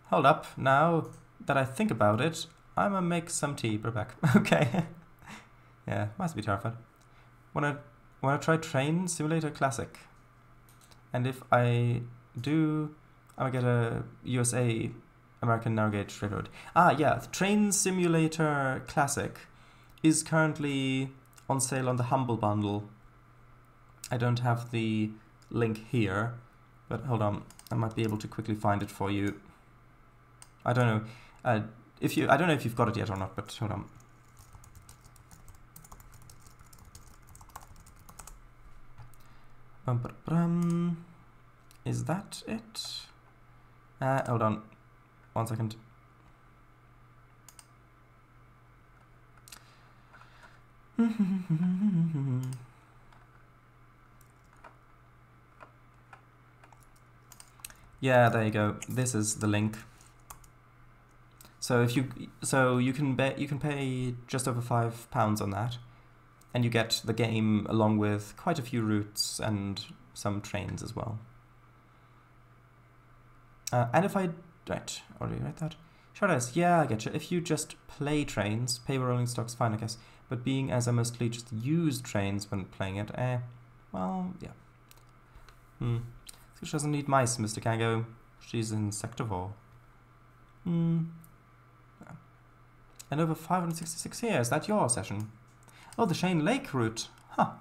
Hold up, now that I think about it, I'm gonna make some tea, Rebecca. Okay. Yeah, must be terrified. Wanna try Train Simulator Classic? And if I do, I'm gonna get a USA American narrow gauge railroad. Ah, yeah, the Train Simulator Classic is currently on sale on the Humble Bundle. I don't have the link here, but hold on, I might be able to quickly find it for you. I don't know I don't know if you've got it yet or not, but hold on. Is that it? Hold on. 1 second. Yeah, there you go. This is the link. So if you can pay just over £5 on that, and you get the game along with quite a few routes and some trains as well. And if I already read that. Sure does. Yeah, I get you. If you just play Trains, pay rolling stock's fine, I guess. But being as I mostly just use Trains when playing it, well, yeah. She doesn't need mice, Mr. Kango. She's insectivore. Yeah. And over 566 here. Is that your session? Oh, the Shane Lake route. Huh.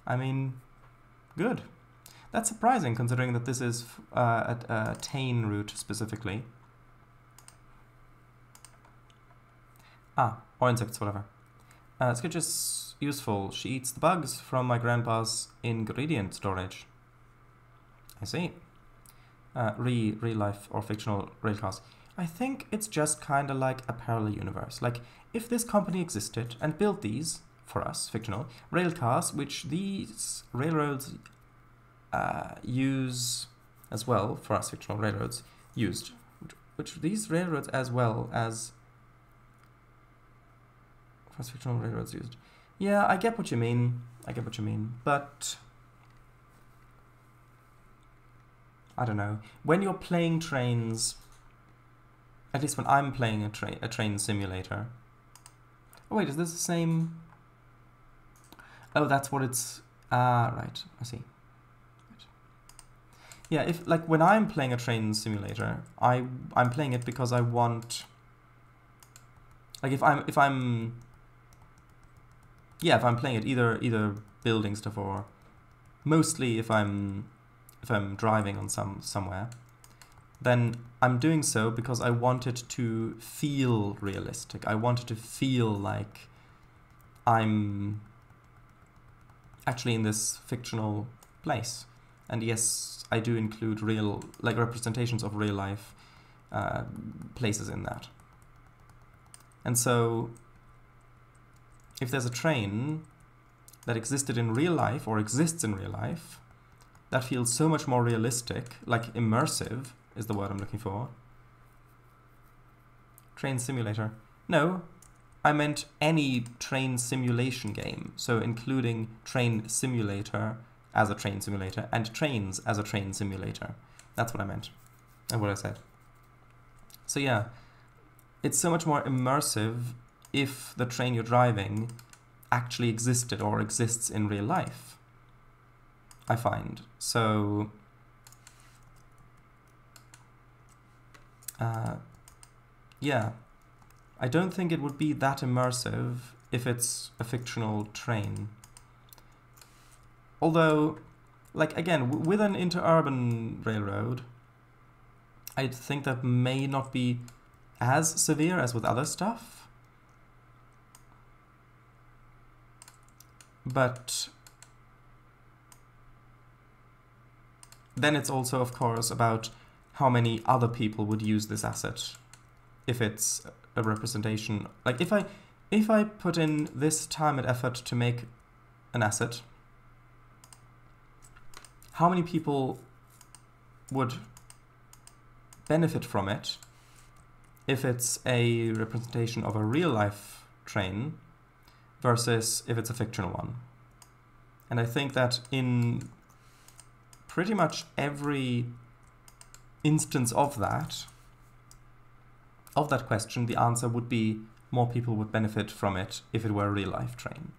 I mean, good. That's surprising, considering that this is a Tane route specifically. Or insects, whatever. Skitch is useful. She eats the bugs from my grandpa's ingredient storage. I see. Real life or fictional railcars. I think it's just kind of like a parallel universe. Like, if this company existed and built these, for us, fictional, railcars, which these railroads use as well, for us, fictional railroads, used, which these railroads as well as for us, fictional railroads used. Yeah, I get what you mean. But I don't know. When you're playing trains, at least when I'm playing a train simulator. Oh wait, is this the same? Oh, that's what it's. Right. I see. Right. Yeah, if like when I'm playing a train simulator, I'm playing it because I want. Like if I'm playing it either building stuff or mostly if I'm driving on somewhere, then I'm doing so because I want it to feel realistic. I want it to feel like I'm actually in this fictional place. And yes, I do include real, like, representations of real life places in that. And so if there's a train that existed in real life or exists in real life, that feels so much more realistic, like immersive is the word I'm looking for. Train simulator. No, I meant any train simulation game. So including Train Simulator as a train simulator and Trains as a train simulator. That's what I meant and what I said. So yeah, it's so much more immersive if the train you're driving actually existed or exists in real life, I find. So yeah, I don't think it would be that immersive if it's a fictional train. Although, like, again, with an interurban railroad, I think that may not be as severe as with other stuff. But then it's also, of course, about how many other people would use this asset if it's a representation. Like if I put in this time and effort to make an asset, how many people would benefit from it if it's a representation of a real-life train versus if it's a fictional one? And I think that in pretty much every instance of that question, the answer would be more people would benefit from it if it were a real-life train.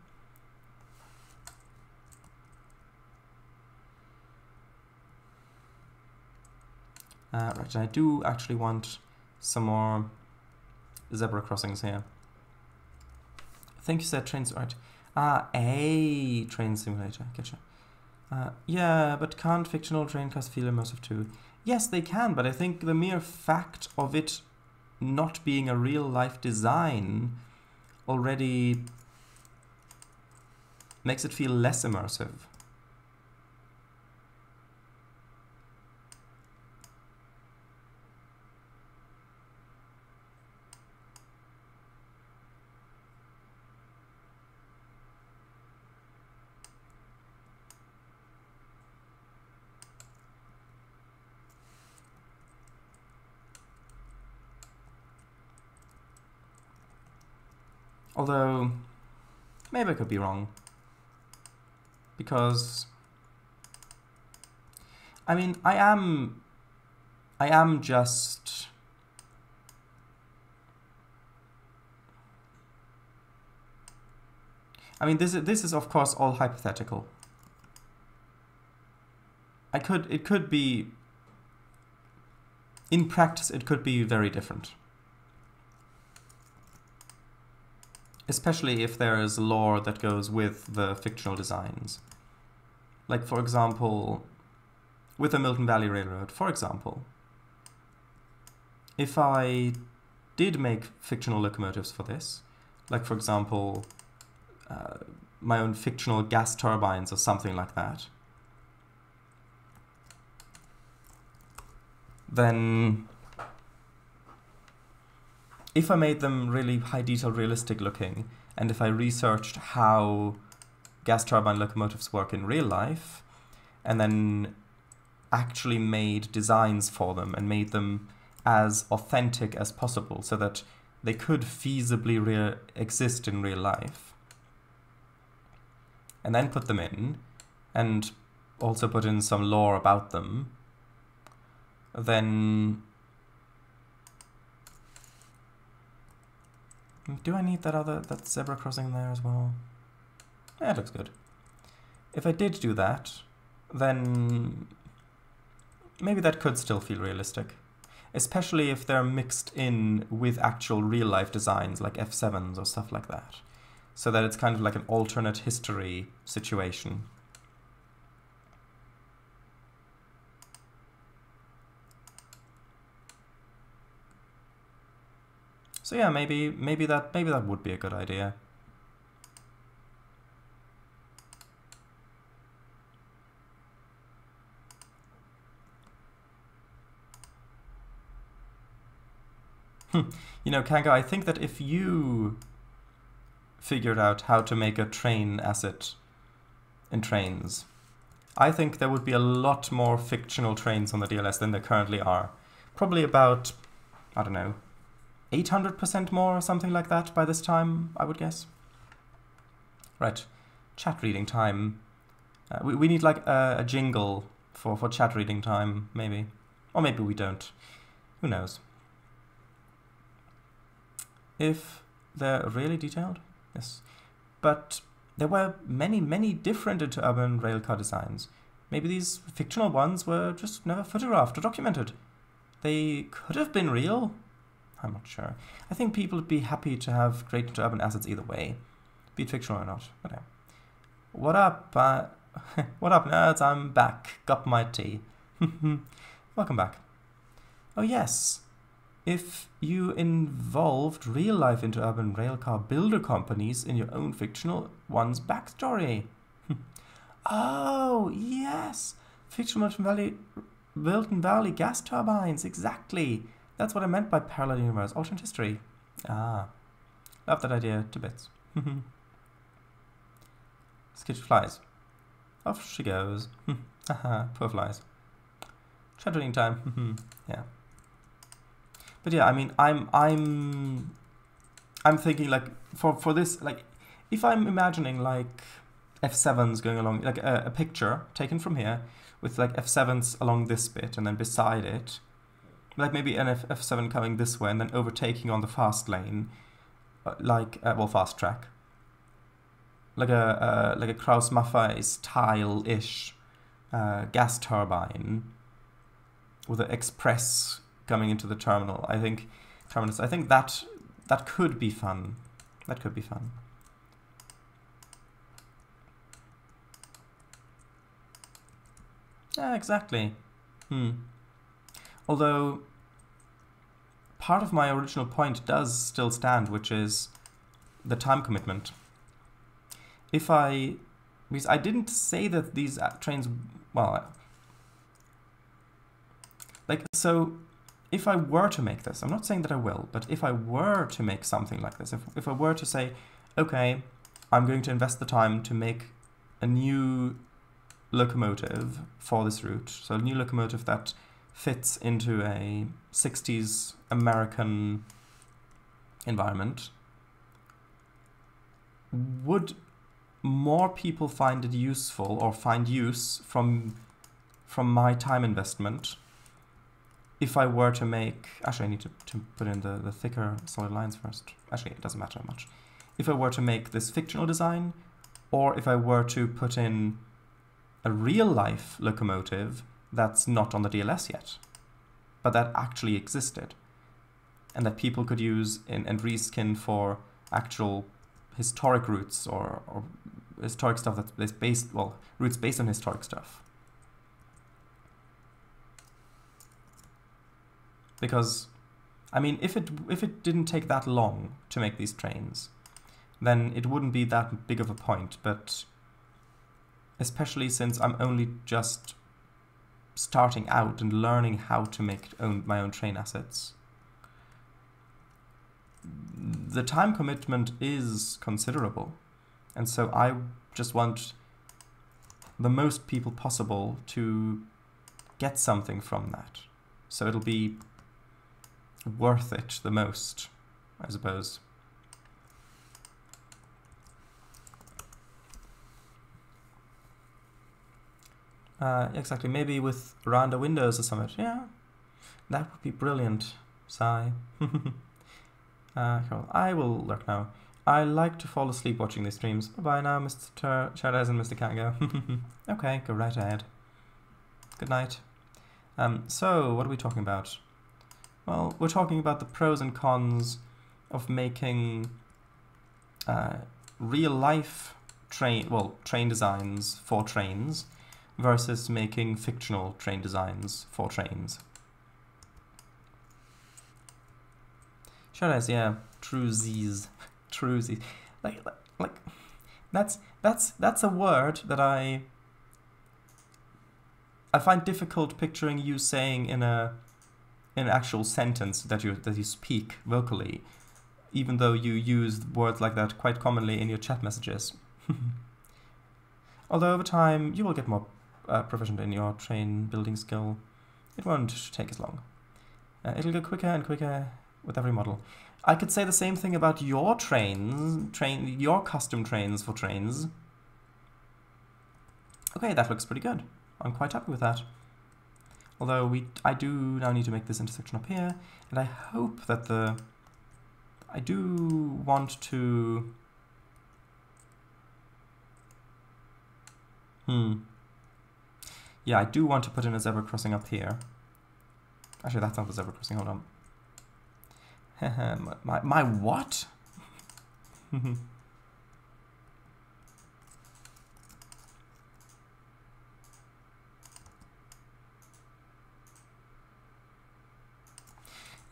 Right, and I do actually want some more zebra crossings here. I think you said trains, right? A train simulator, getcha. Yeah, but can't fictional train cars feel immersive too? Yes, they can, but I think the mere fact of it not being a real-life design already makes it feel less immersive. Although, maybe I could be wrong. Because, I mean, I am just... I mean, this is of course all hypothetical. It could be, in practice, it could be very different. Especially if there is lore that goes with the fictional designs. Like, for example, with the Milton Valley Railroad, for example. If I did make fictional locomotives for this, like, for example, my own fictional gas turbines or something like that, then if I made them really high detail realistic looking, and if I researched how gas turbine locomotives work in real life, and then actually made designs for them and made them as authentic as possible so that they could feasibly exist in real life, and then put them in, and also put in some lore about them, then... Do I need that zebra crossing there as well? Yeah, it looks good. If I did do that, then maybe that could still feel realistic. Especially if they're mixed in with actual real-life designs like F7s or stuff like that. So that it's kind of like an alternate history situation. So yeah, maybe that would be a good idea. You know, Kanga, I think that if you figured out how to make a train asset in Trainz, I think there would be a lot more fictional trains on the DLS than there currently are. Probably about, I don't know, 800% more or something like that by this time, I would guess. Right, chat reading time. We need like a jingle for chat reading time, maybe. Or maybe we don't. Who knows? If they're really detailed, yes. But there were many different interurban railcar designs. Maybe these fictional ones were just never photographed or documented. They could have been real. I'm not sure. I think people would be happy to have great interurban assets either way, be it fictional or not. Okay. What up? What up, nerds? I'm back. Got my tea. Welcome back. Oh yes, if you involved real-life interurban railcar builder companies in your own fictional one's backstory. Oh, yes! Fictional Milton Valley gas turbines, exactly! That's what I meant by parallel universe, alternate history. Ah, love that idea to bits. Skitch flies. Off she goes. Haha, poor flies. Shadowing time. Yeah. But yeah, I mean, I'm thinking like for this, like if I'm imagining like F7s going along, like a picture taken from here with like F7s along this bit and then beside it, like maybe an F7 coming this way and then overtaking on the fast lane, well, fast track, like a Kraus Maffei style-ish gas turbine with an express coming into the terminus. I think that could be fun. That could be fun. Yeah, exactly. Although part of my original point does still stand, which is the time commitment. Because I didn't say that these trains, well, like, so if I were to make this, I'm not saying that I will, but if I were to make something like this, if I were to say, okay, I'm going to invest the time to make a new locomotive for this route, so a new locomotive that fits into a 60s American environment, would more people find it useful or find use from my time investment if I were to make... Actually, I need to put in the thicker solid lines first. Actually, it doesn't matter much. If I were to make this fictional design, or if I were to put in a real-life locomotive that's not on the DLS yet, but that actually existed, and that people could use and reskin for actual historic routes or historic stuff that's based, well, routes based on historic stuff. Because, I mean, if it didn't take that long to make these trains, then it wouldn't be that big of a point, but especially since I'm only just starting out and learning how to make my own train assets, the time commitment is considerable. And so I just want the most people possible to get something from that. So it'll be worth it the most, I suppose. Exactly, maybe with rounder windows or something. Yeah, that would be brilliant. Sigh. Cool. I will lurk now. I like to fall asleep watching these streams. Bye-bye now, Mr. Shadows and Mr. Kango. Okay, go right ahead. Good night. So, what are we talking about? Well, we're talking about the pros and cons of making real-life train designs for trains versus making fictional train designs for trains. Shadows, yeah, truesies. Truesies. Like that's a word that I find difficult picturing you saying in an actual sentence that you speak vocally, even though you use words like that quite commonly in your chat messages. Although over time you will get more proficient in your train building skill, it won't take as long. It'll go quicker and quicker with every model. I could say the same thing about your your custom trains for trains. Okay, that looks pretty good. I'm quite happy with that. Although I do now need to make this intersection up here, and I hope that I do want to... Yeah, I do want to put in a zebra crossing up here. Actually, that's not the zebra crossing, hold on. my what?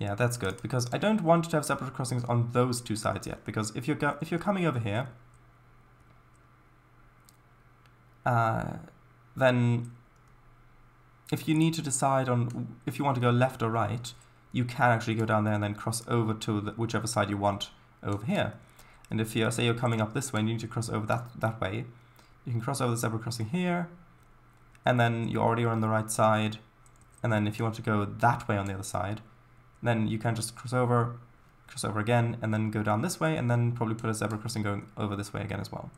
Yeah, that's good, because I don't want to have zebra crossings on those two sides yet, because if you're coming over here, then if you need to decide on if you want to go left or right, you can actually go down there and then cross over to whichever side you want over here. And if say you're coming up this way and you need to cross over that way, you can cross over the zebra crossing here, and then you already are on the right side. And then if you want to go that way on the other side, then you can just cross over again, and then go down this way, and then probably put a zebra crossing going over this way again as well.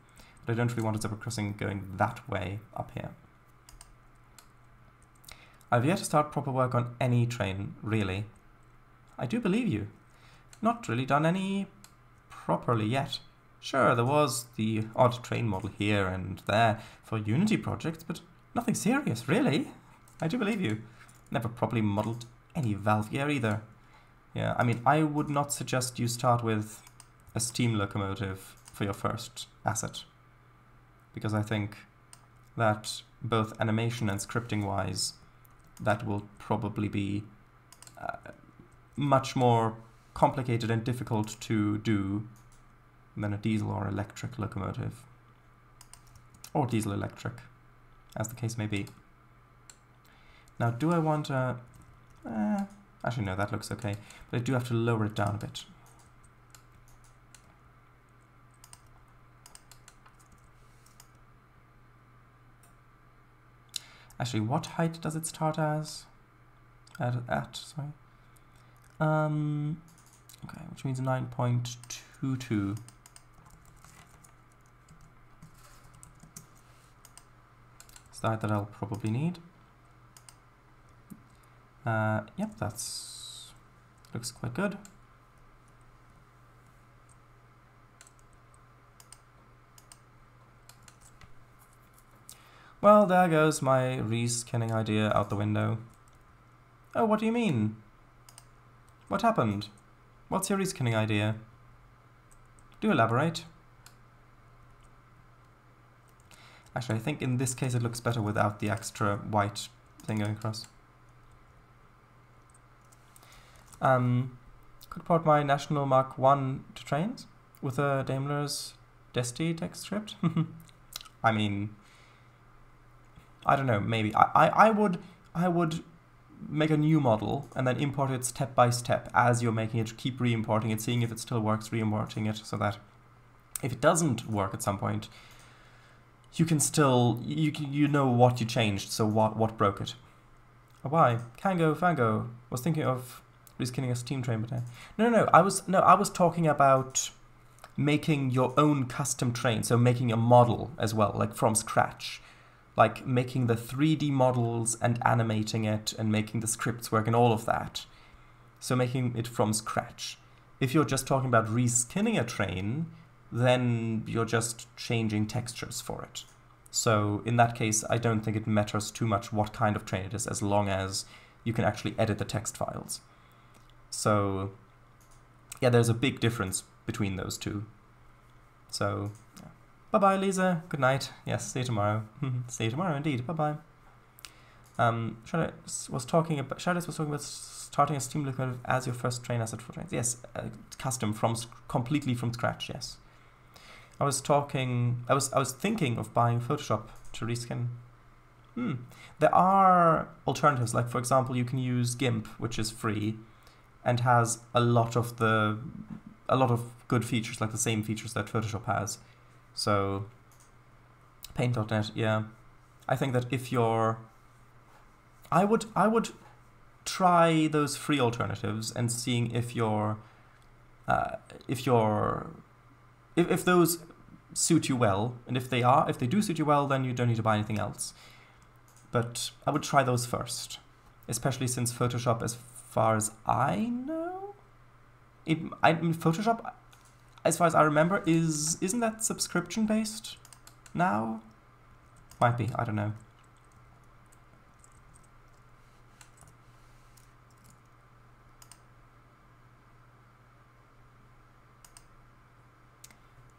But I don't really want a zebra crossing going that way up here. I've yet to start proper work on any train, really. I do believe you. Not really done any properly yet. Sure, there was the odd train model here and there for Unity projects, but nothing serious, really. I do believe you. Never properly modeled any valve gear either. Yeah, I mean, I would not suggest you start with a steam locomotive for your first asset, because I think that both animation and scripting wise, that will probably be much more complicated and difficult to do than a diesel or electric locomotive. Or diesel-electric, as the case may be. Now, do I want a... actually, no, that looks okay. But I do have to lower it down a bit. Actually, what height does it start as? Sorry. Okay, which means 9.22. It's the height that I'll probably need. Yep, looks quite good. Well, there goes my reskinning idea out the window. Oh, what do you mean? What happened? What's your reskinning idea? Do elaborate. Actually, I think in this case it looks better without the extra white thing going across. Could port my National Mark 1 to Trainz with a Daimler's Desti text script. I mean, I don't know, maybe. I would make a new model and then import it step by step as you're making it, keep re-importing it, seeing if it still works, re-importing it, so that if it doesn't work at some point, you can still, you know what you changed, so what broke it. Oh, why? Kango, Fango was thinking of reskinning a steam train, but no, I was talking about making your own custom train, so making a model as well, like from scratch. Like making the 3D models and animating it and making the scripts work and all of that. So making it from scratch. If you're just talking about reskinning a train, then you're just changing textures for it. So in that case, I don't think it matters too much what kind of train it is, as long as you can actually edit the text files. So yeah, there's a big difference between those two. So yeah. Bye-bye, Lisa. Good night. Yes, see you tomorrow. See you tomorrow, indeed. Bye-bye. Shardis was talking about starting a steam locomotive as your first train asset for Trainz. Yes, custom completely from scratch. Yes. I was thinking of buying Photoshop to reskin. There are alternatives. Like for example, you can use GIMP, which is free, and has a lot of good features, like the same features that Photoshop has. So, Paint.net, yeah. I think that if you're... I would try those free alternatives and seeing if those suit you well, and if they do suit you well, then you don't need to buy anything else. But I would try those first, especially since Photoshop, as far as I know, Photoshop, as far as I remember, isn't that subscription based now? Might be, I don't know.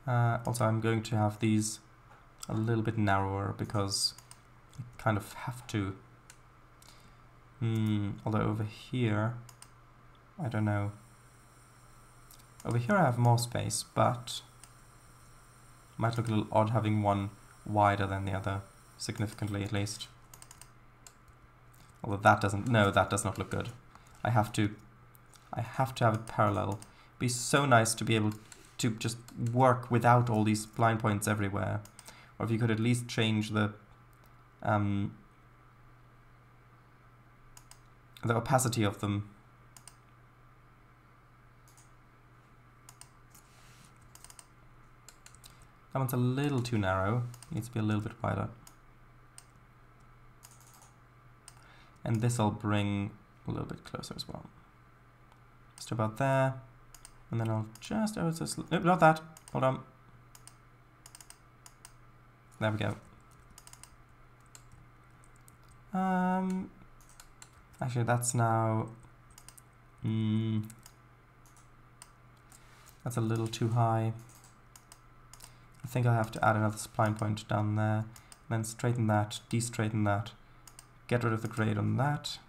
Also, I'm going to have these a little bit narrower because you kind of have to. Although over here, I don't know. Over here I have more space, but might look a little odd having one wider than the other, significantly at least. Although that doesn't, no, that does not look good. I have to have it parallel. It'd be so nice to be able to just work without all these blind points everywhere. Or if you could at least change the opacity of them. That one's a little too narrow. Needs to be a little bit wider. And this I'll bring a little bit closer as well. Just about there. And then I'll just, oh, it's just, nope, not that. Hold on. There we go. Actually, that's now, that's a little too high. I think I have to add another spline point down there, then straighten that, de-straighten that, get rid of the grade on that,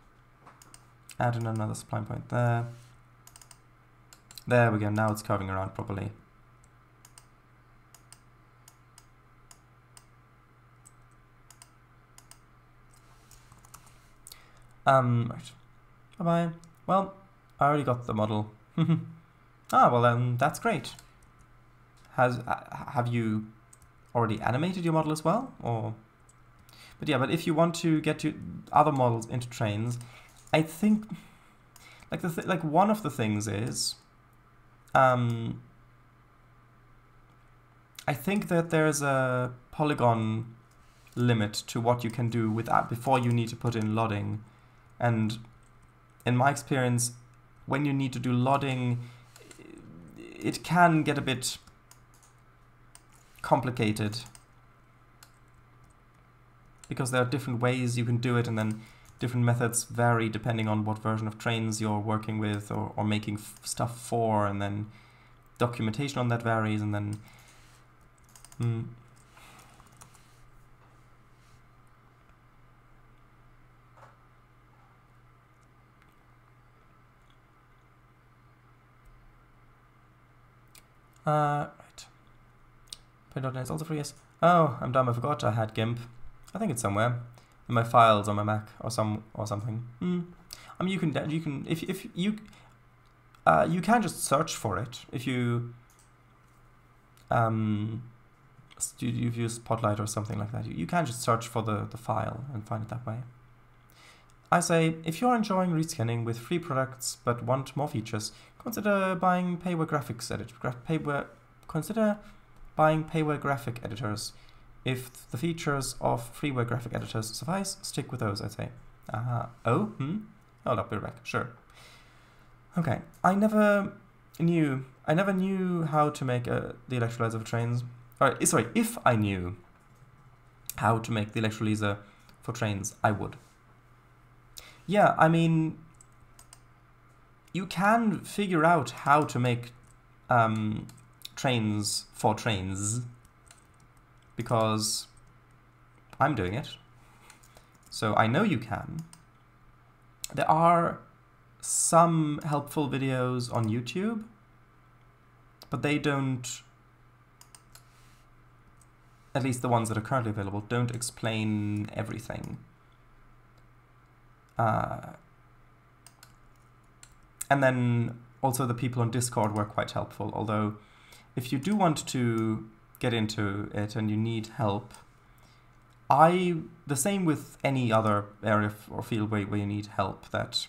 add in another spline point there. There we go, now it's curving around properly. Right. Bye-bye. Well, I already got the model. Ah, well then, that's great. Have you already animated your model as well? Or, but yeah, but if you want to get to other models into Trainz, I think, like like one of the things is, I think that there's a polygon limit to what you can do with that before you need to put in lodding. And in my experience, when you need to do lodding, it can get a bit complicated because there are different ways you can do it, and then different methods vary depending on what version of Trainz you're working with or making stuff for, and then documentation on that varies, and then right. Pay.net is also free, yes. Oh, I'm dumb, I forgot I had GIMP. I think it's somewhere in my files on my Mac or something. I mean, you can if you you can just search for it if you you've used Spotlight or something like that. You can just search for the file and find it that way. I say, if you're enjoying rescanning with free products but want more features, consider buying payware graphics consider buying payware graphic editors. If the features of freeware graphic editors suffice, stick with those, I'd say. Oh, hold up, we're back. Sure. Okay, I never knew how to make the electrolyzer for Trainz. Alright, sorry, if I knew how to make the electrolyzer for Trainz, I would. Yeah, I mean, you can figure out how to make Trainz for Trainz, because I'm doing it. So I know you can. There are some helpful videos on YouTube, but they don't, at least the ones that are currently available, don't explain everything. And then also the people on Discord were quite helpful, although if you do want to get into it and you need help, the same with any other area or field where you need help, that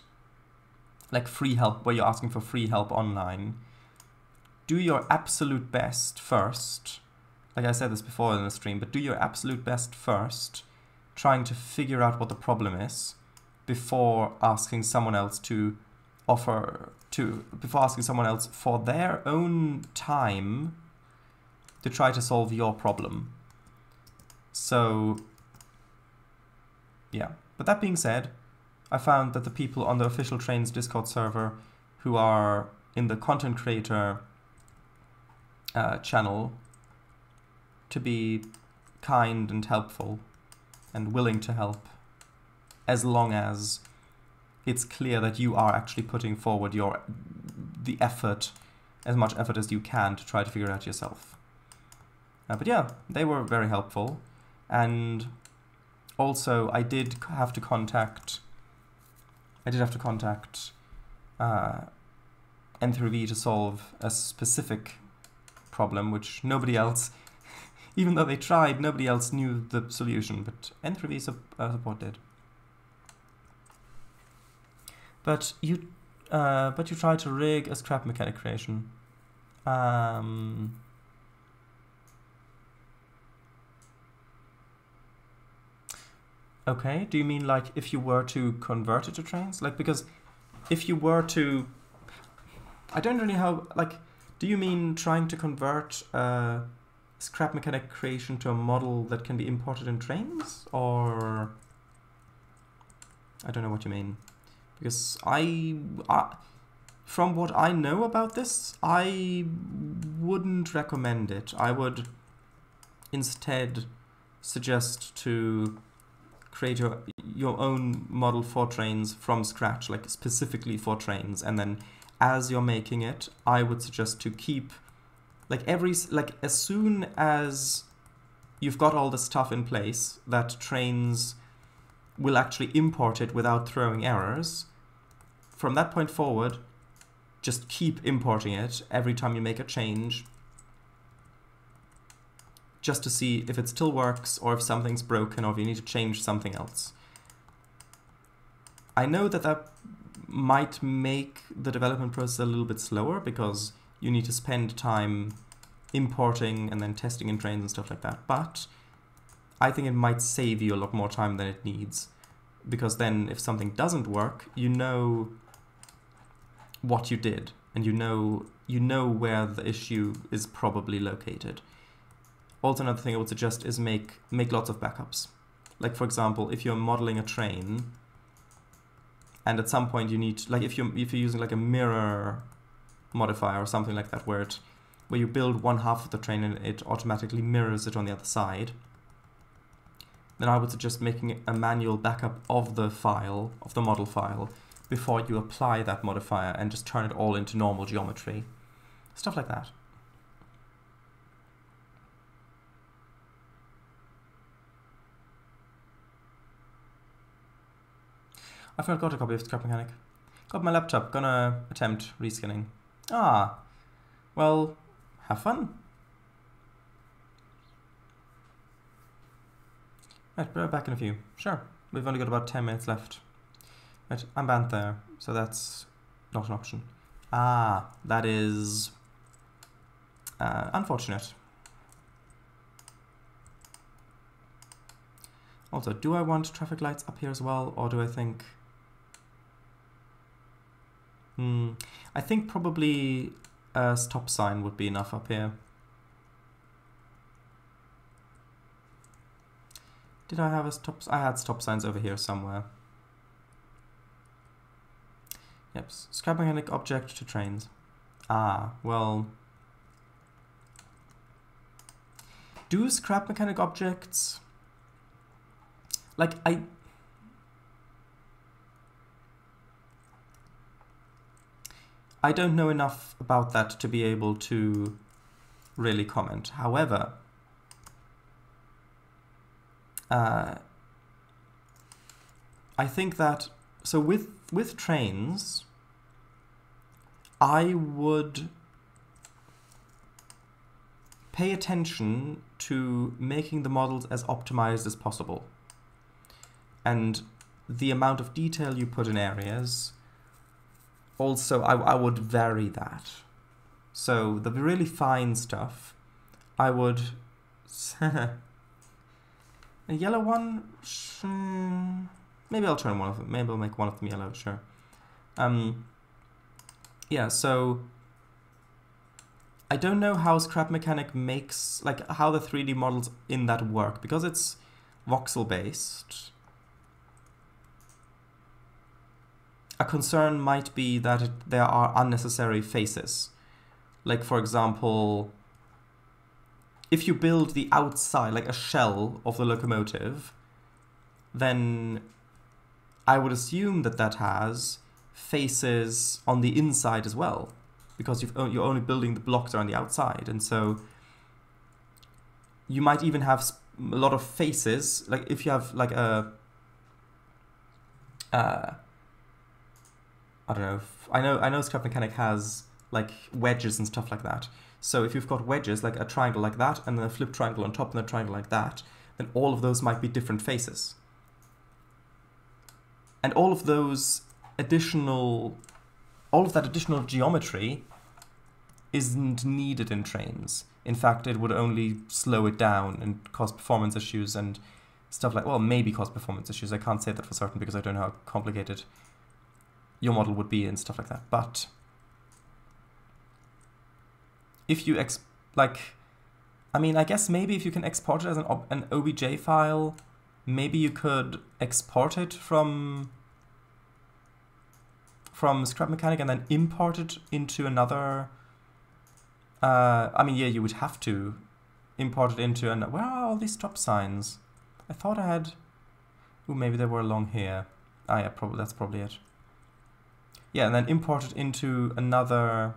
like free help, where you're asking for free help online, do your absolute best first. Like I said this before in the stream, but do your absolute best first, trying to figure out what the problem is before asking someone else before asking someone else for their own time to try to solve your problem. So, yeah. But that being said, I found that the people on the official Trainz Discord server who are in the content creator channel to be kind and helpful and willing to help, as long as it's clear that you are actually putting forward the effort, as much effort as you can to try to figure it out yourself. But yeah, they were very helpful. And also I did have to contact N3V to solve a specific problem which nobody else, even though they tried, nobody else knew the solution, but N3V support did. But you tried to rig a scrap mechanic creation. Okay, do you mean like if you were to convert it to Trainz? Like, because if you were to, I don't really know, like, do you mean trying to convert scrap mechanic creation to a model that can be imported in Trainz? Or, I don't know what you mean. Because from what I know about this, I wouldn't recommend it. I would instead suggest to create your own model for Trainz from scratch, like specifically for Trainz, and then as you're making it, I would suggest to keep, like as soon as you've got all the stuff in place that Trainz will actually import it without throwing errors, from that point forward, just keep importing it every time you make a change, just to see if it still works or if something's broken or if you need to change something else. I know that that might make the development process a little bit slower because you need to spend time importing and then testing in Trainz and stuff like that, but I think it might save you a lot more time than it needs, because then if something doesn't work, you know what you did and you know where the issue is probably located. Also, another thing I would suggest is make lots of backups. Like, for example, if you're modeling a train and at some point you need, like if you're using like a mirror modifier or something like that, where you build one half of the train and it automatically mirrors it on the other side, then I would suggest making a manual backup of the file, of the model file, before you apply that modifier and just turn it all into normal geometry. Stuff like that. I forgot a copy of Scrap Mechanic. Got my laptop, gonna attempt reskinning. Ah, well, have fun. Right, we're back in a few. Sure, we've only got about 10 minutes left. Right, I'm banned there, so that's not an option. Ah, that is unfortunate. Also, do I want traffic lights up here as well, or do I think... I think probably a stop sign would be enough up here. Did I have a stop? I had stop signs over here somewhere. Yep, scrap mechanic object to Trainz. Ah, well... Do scrap mechanic objects... Like, I don't know enough about that to be able to really comment. However, I think that, so with Trainz, I would pay attention to making the models as optimized as possible. And the amount of detail you put in areas, also I would vary that. So the really fine stuff, I would... a yellow one? Maybe I'll turn one of them. Maybe I'll make one of them yellow, sure. Yeah, so... I don't know how Scrap Mechanic makes... like, how the 3D models in that work. Because it's voxel-based... A concern might be that there are unnecessary faces. Like, for example, if you build the outside, like a shell of the locomotive, then I would assume that that has faces on the inside as well, because you're only building the blocks around the outside, and so you might even have a lot of faces. Like if you have like a, I don't know. I know Scrap Mechanic has like wedges and stuff like that. So if you've got wedges, like a triangle like that, and then a flip triangle on top, and a triangle like that, then all of those might be different faces. And all of that additional geometry isn't needed in Trainz. In fact, it would only slow it down and cause performance issues and stuff like, well, maybe cause performance issues. I can't say that for certain because I don't know how complicated your model would be and stuff like that. But if you I mean, I guess maybe if you can export it as an OBJ file, maybe you could export it from Scrap Mechanic and then import it into another. I mean, yeah, you would have to import it into an. Where are all these stop signs? I thought I had. Ooh, maybe they were along here. Ah, yeah, probably that's probably it. Yeah, and then import it into another.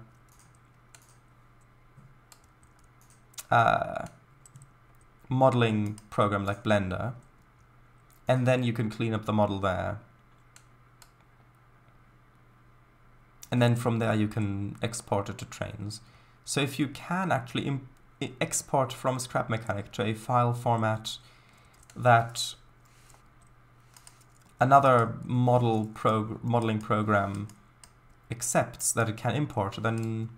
Modeling program like Blender, and then you can clean up the model there, and then from there you can export it to Trainz. So if you can actually export from Scrap Mechanic to a file format that another modeling program accepts that it can import, then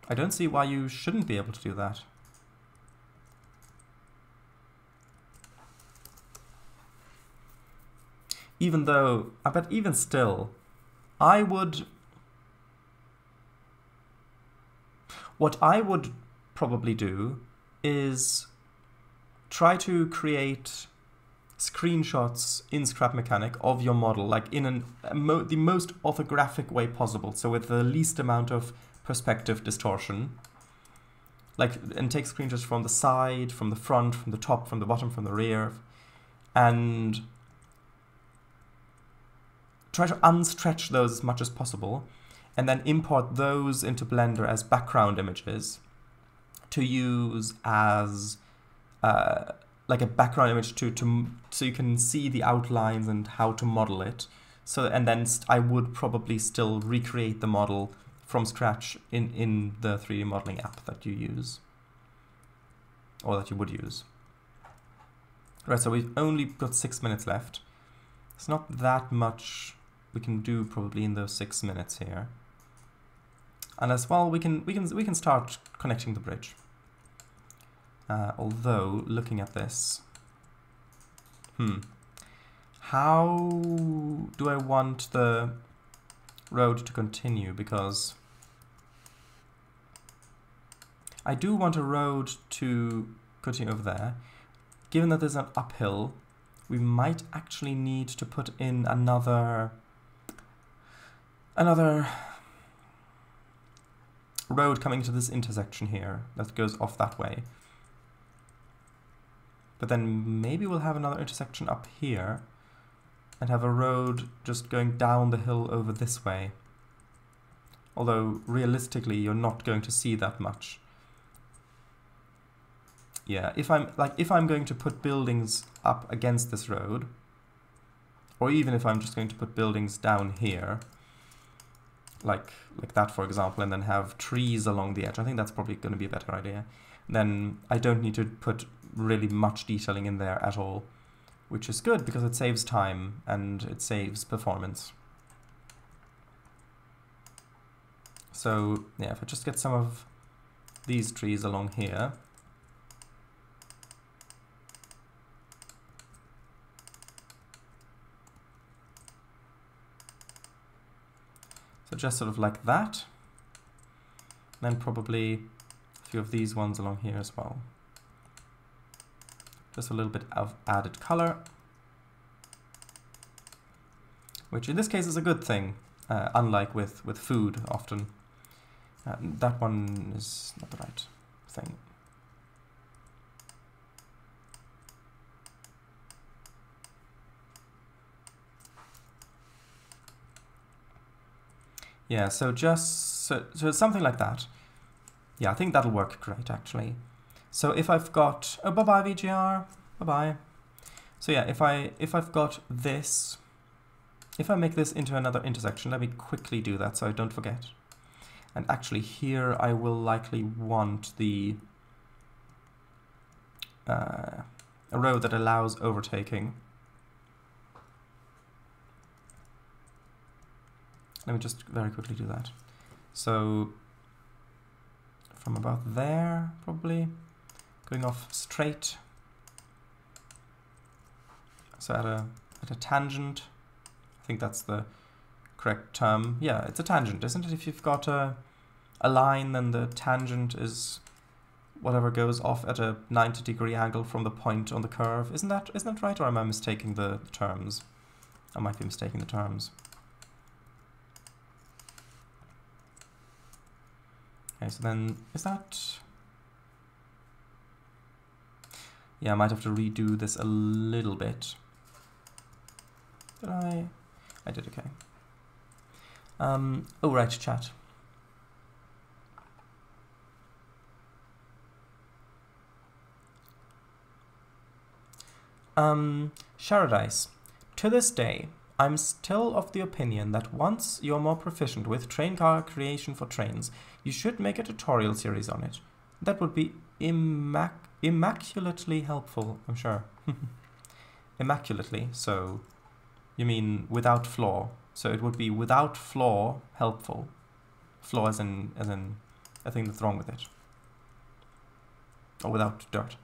I don't see why you shouldn't be able to do that. Even though, but even still, what I would probably do is try to create screenshots in Scrap Mechanic of your model, like in the most orthographic way possible, so with the least amount of perspective distortion, and take screenshots from the side, from the front, from the top, from the bottom, from the rear, and try to unstretch those as much as possible, and then import those into Blender as background images to use as like a background image so you can see the outlines and how to model it. So, and then I would probably still recreate the model from scratch in the 3D modeling app that you use, or that you would use. Right, so we've only got 6 minutes left. It's not that much we can do probably in those 6 minutes here. And as well, we can start connecting the bridge. Although looking at this, how do I want the road to continue? Because I do want a road to continue over there. Given that there's an uphill, we might actually need to put in another road coming to this intersection here that goes off that way. But then maybe we'll have another intersection up here and have a road just going down the hill over this way. Although realistically you're not going to see that much. Yeah, if I'm going to put buildings up against this road, or even if I'm just going to put buildings down here, like that for example, and then have trees along the edge, I think that's probably going to be a better idea. Then I don't need to put really much detailing in there at all, which is good because it saves time and it saves performance. So yeah, if I just get some of these trees along here, so just sort of like that, then probably a few of these ones along here as well. Just a little bit of added color, which in this case is a good thing, unlike with food often. That one is not the right thing. Yeah, so just so something like that. Yeah, I think that'll work great actually. So if I've got bye-bye VGR, bye-bye. So yeah, if I've got this, if I make this into another intersection, let me quickly do that so I don't forget. And actually here I will likely want the a row that allows overtaking. Let me just very quickly do that. So from about there, probably going off straight. So at a tangent, I think that's the correct term. Yeah, it's a tangent, isn't it? If you've got a line, then the tangent is whatever goes off at a 90-degree angle from the point on the curve. Isn't that right? Or am I mistaking the terms? I might be mistaking the terms. Okay, so then is that... Yeah, I might have to redo this a little bit. Did I? I did, okay. Oh, right, chat. Sharadice. To this day, I'm still of the opinion that once you're more proficient with train car creation for Trainz, you should make a tutorial series on it. That would be immaculately helpful, I'm sure. Immaculately, so you mean without flaw. So it would be without flaw helpful. Flaw as in a thing that's wrong with it. Or without dirt.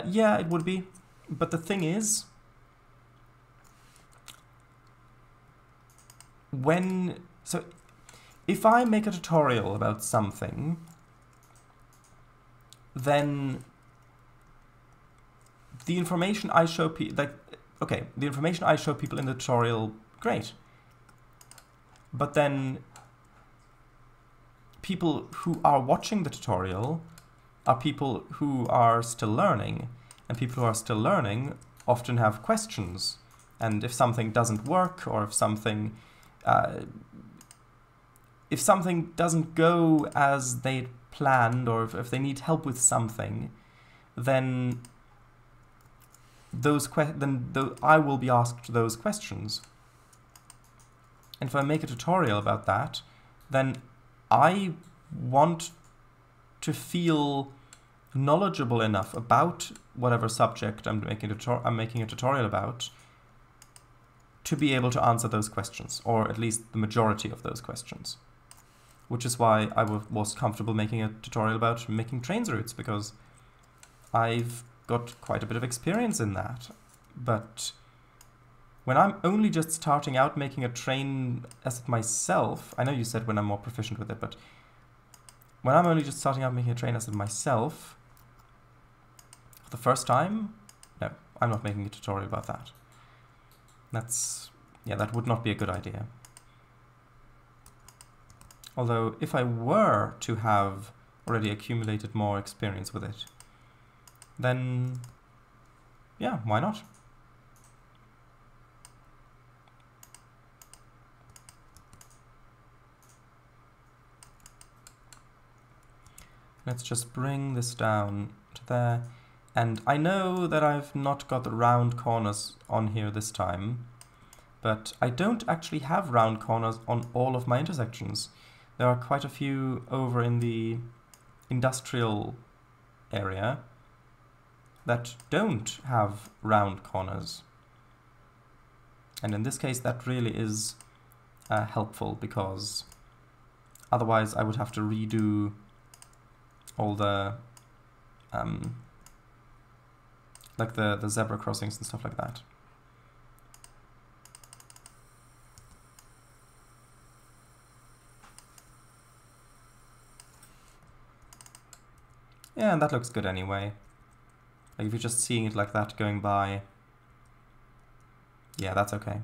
Yeah, it would be. But the thing is, if I make a tutorial about something, then the information I show people, the information I show people in the tutorial, great. But then people who are watching the tutorial are people who are still learning, and people who are still learning often have questions. And if something doesn't work, or if something doesn't go as they planned, or if they need help with something, then I will be asked those questions. And if I make a tutorial about that, then I want to feel knowledgeable enough about whatever subject I'm making a tutorial about to be able to answer those questions, or at least the majority of those questions. Which is why I was comfortable making a tutorial about making Trainz routes, because I've got quite a bit of experience in that. But when I'm only just starting out making a train asset myself, I know you said when I'm more proficient with it, but when I'm only just starting out making a train asset myself, for the first time, no, I'm not making a tutorial about that. That would not be a good idea. Although, if I were to have already accumulated more experience with it, then, yeah, why not? Let's just bring this down to there. And I know that I've not got the round corners on here this time, but I don't actually have round corners on all of my intersections. There are quite a few over in the industrial area that don't have round corners. And in this case, that really is helpful, because otherwise I would have to redo all the like the zebra crossings and stuff like that. Yeah, and that looks good anyway. Like if you're just seeing it like that going by, yeah, that's okay.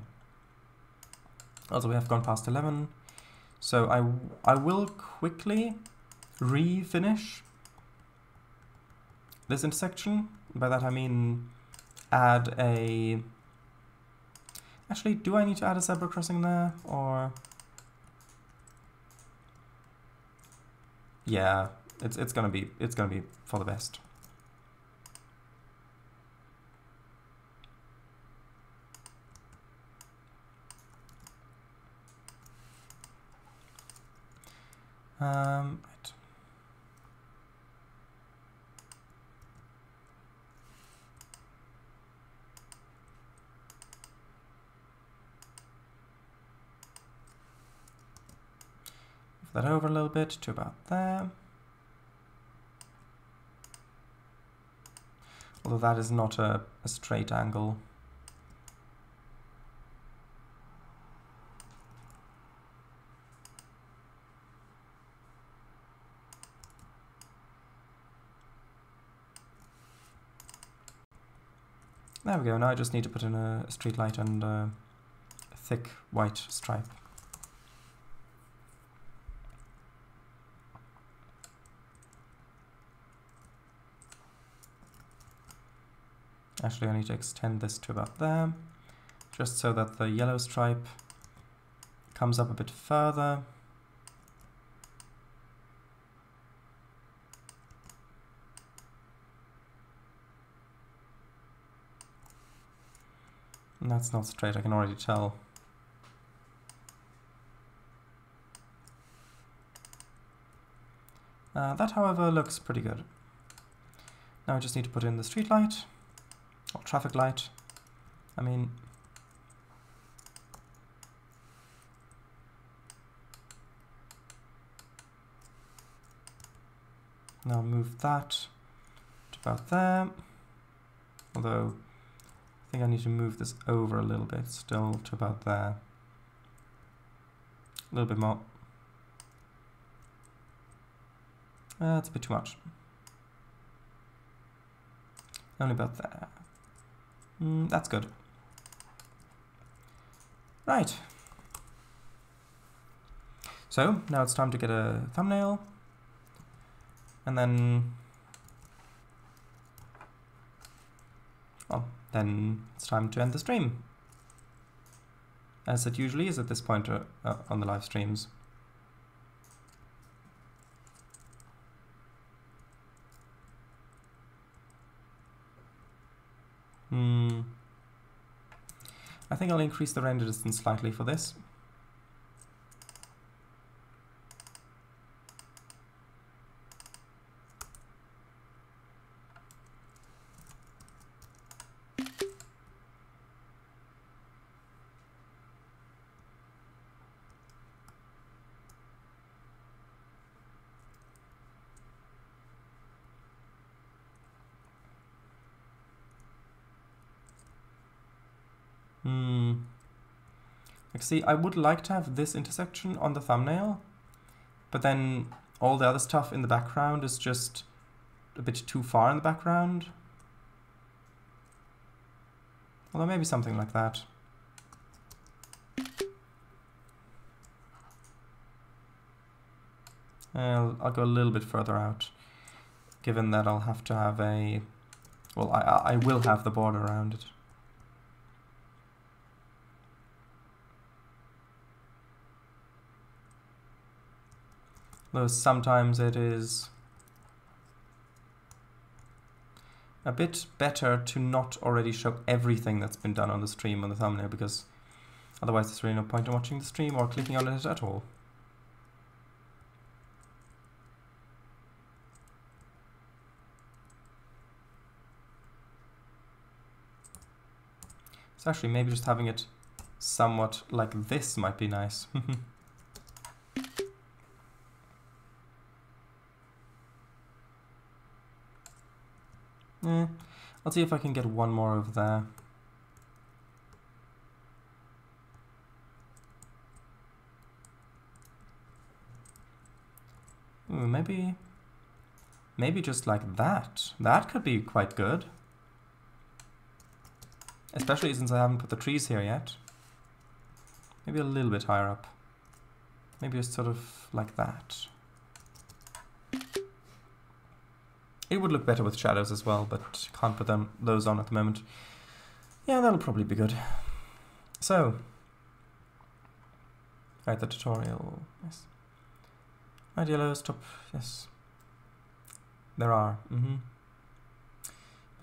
Also, we have gone past 11, so I will quickly refinish this intersection. By that I mean add a... Actually, do I need to add a zebra crossing there, or... yeah, it's gonna be for the best. Right. Move that over a little bit to about there. Although that is not a straight angle. There we go, now I just need to put in a street light and a thick white stripe. Actually, I need to extend this to about there, just so that the yellow stripe comes up a bit further. And that's not straight, I can already tell. That, however, looks pretty good. Now I just need to put in the street light, or traffic light, I mean. Now move that to about there, although I think I need to move this over a little bit still to about there. A little bit more. That's a bit too much. Only about there. That's good. Right. So now it's time to get a thumbnail. And then, well, then it's time to end the stream, as it usually is at this point on the live streams. I think I'll increase the render distance slightly for this. Like, see, I would like to have this intersection on the thumbnail, but then all the other stuff in the background is just a bit too far in the background. Although maybe something like that. I'll go a little bit further out, given that I'll have to have a... Well, I will have the border around it. Though sometimes it is a bit better to not already show everything that's been done on the stream on the thumbnail, because otherwise there's really no point in watching the stream or clicking on it at all. So actually maybe just having it somewhat like this might be nice. I'll see if I can get one more over there. Ooh, maybe just like that. That could be quite good. Especially since I haven't put the trees here yet. Maybe a little bit higher up. Maybe just sort of like that. It would look better with shadows as well, but can't put those on at the moment. Yeah, that'll probably be good. So, right, the tutorial. Yes. Right, yellow, stop. Yes. There are.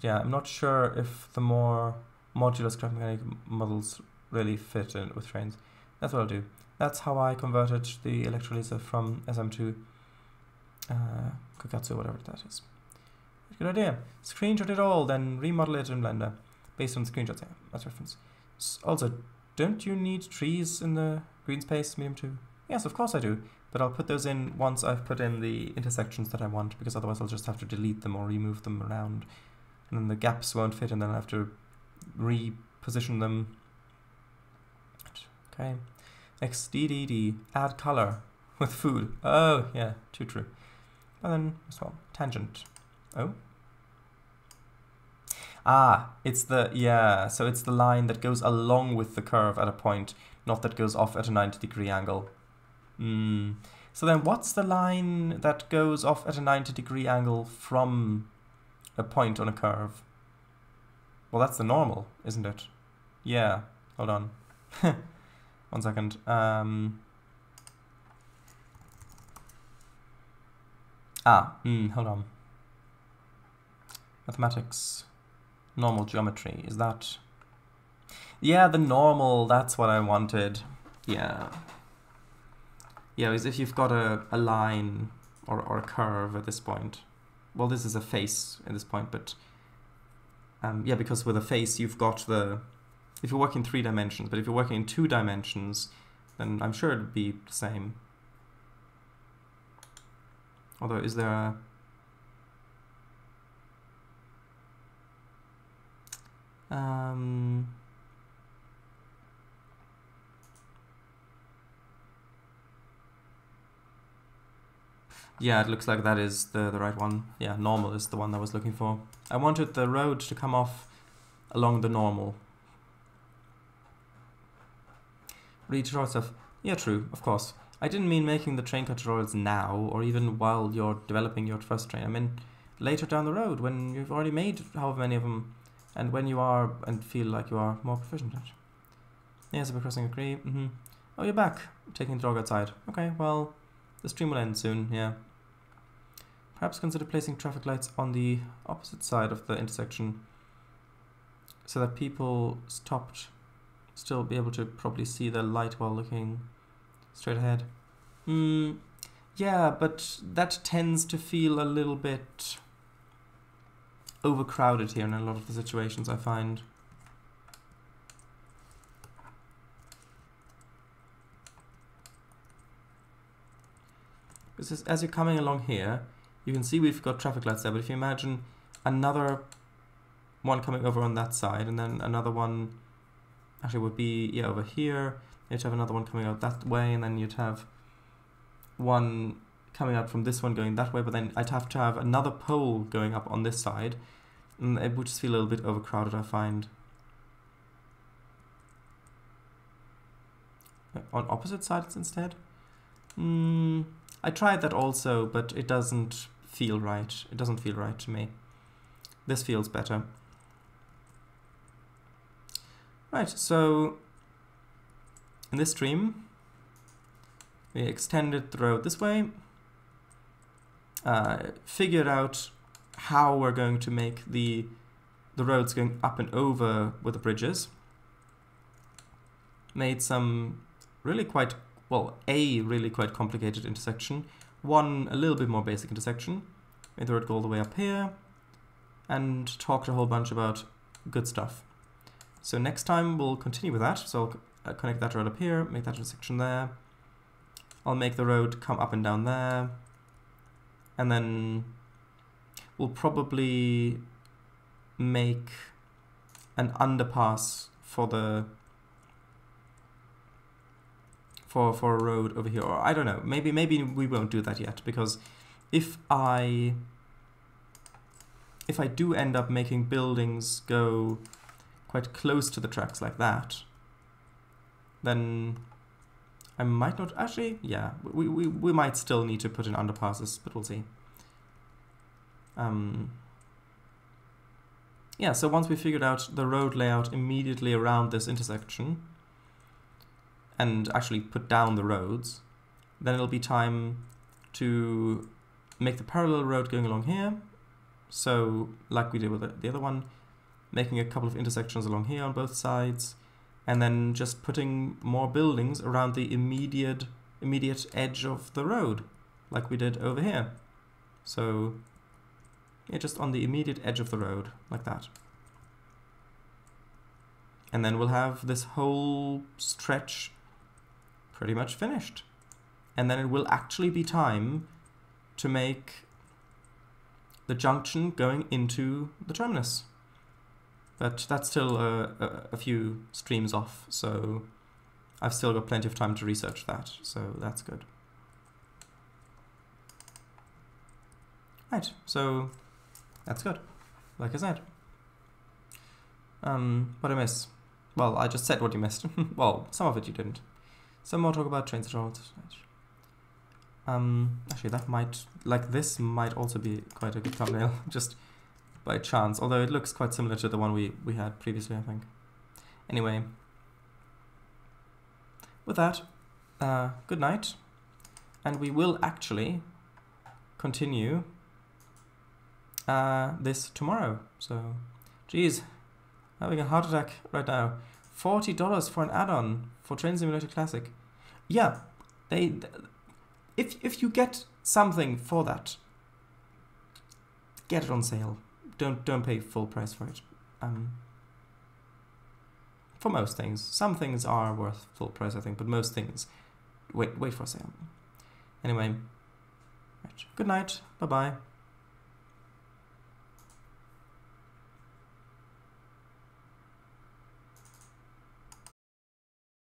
Yeah, I'm not sure if the more modular scrap mechanic models really fit in with Trainz. That's what I'll do. That's how I converted the electrolyzer from SM to Kokatsu, whatever that is. Good idea. Screenshot it all, then remodel it in Blender based on the screenshots. Yeah, that's reference. Also, don't you need trees in the green space, medium 2? Yes, of course I do. But I'll put those in once I've put in the intersections that I want, because otherwise I'll just have to delete them or remove them around. And then the gaps won't fit, and then I'll have to reposition them. Okay. XDDD, add color with food. Oh, yeah, too true. And then, as well, tangent. Oh. Ah, it's the, yeah, so it's the line that goes along with the curve at a point, not that goes off at a 90-degree angle. So then what's the line that goes off at a 90-degree angle from a point on a curve? Well, that's the normal, isn't it? Yeah, hold on. 1 second. Hold on. Mathematics. Normal geometry, is that... Yeah, the normal, that's what I wanted. Yeah. Yeah, is if you've got a line or a curve at this point. Well, this is a face at this point, but... yeah, because with a face you've got the... If you're working in 3 dimensions, but if you're working in 2 dimensions, then I'm sure it would be the same. Although, is there a... Yeah, it looks like that is the right one. Yeah, normal is the one I was looking for. I wanted the road to come off along the normal. Read tutorial stuff. Yeah, true, of course. I didn't mean making the train cut tutorials now, or even while you're developing your first train. I mean later down the road, when you've already made however many of them, and when you are, and feel like you are more proficient at it. Yeah, zebra crossing, agree. Oh, you're back. Taking the dog outside. Okay, well, the stream will end soon, yeah. Perhaps consider placing traffic lights on the opposite side of the intersection so that people stopped still be able to probably see the light while looking straight ahead. Yeah, but that tends to feel a little bit overcrowded here in a lot of the situations, I find. Because as you're coming along here, you can see we've got traffic lights there, but if you imagine another one coming over on that side, and then another one actually would be, yeah, over here, you'd have another one coming out that way, and then you'd have one coming out from this one going that way, but then I'd have to have another pole going up on this side, and it would just feel a little bit overcrowded, I find. On opposite sides instead? I tried that also, but it doesn't feel right. It doesn't feel right to me. This feels better. Right, so in this stream, we extended the road this way, figured out how we're going to make the roads going up and over with the bridges, made some really quite, well, a really quite complicated intersection, one a little bit more basic intersection, made the road go all the way up here, and talked a whole bunch about good stuff. So next time we'll continue with that, so I'll connect that road up here, make that intersection there, I'll make the road come up and down there, and then we'll probably make an underpass for the for a road over here, or I don't know, maybe we won't do that yet, because if I do end up making buildings go quite close to the tracks like that, then I might not actually, yeah, we might still need to put in underpasses, but we'll see. Yeah, so once we figured out the road layout immediately around this intersection and actually put down the roads, then it'll be time to make the parallel road going along here. So, like we did with the other one, making a couple of intersections along here on both sides, and then just putting more buildings around the immediate edge of the road, like we did over here. So, yeah, just on the immediate edge of the road, like that. And then we'll have this whole stretch pretty much finished. And then it will actually be time to make the junction going into the terminus. But that's still a few streams off, so I've still got plenty of time to research that, so that's good. Right, so that's good, like I said. What I miss? Well, I just said what you missed. Well, some of it you didn't. Some more talk about Trainz roads. Actually, that might, like this might also be quite a good thumbnail, just by chance, although it looks quite similar to the one we had previously, I think. Anyway, with that, good night, and we will actually continue this tomorrow. So, geez, having a heart attack right now. $40 for an add-on for Train Simulator Classic. Yeah, if you get something for that, get it on sale. Don't pay full price for it. For most things, some things are worth full price, I think, but most things, wait for sale. Anyway, right. Good night. Bye bye.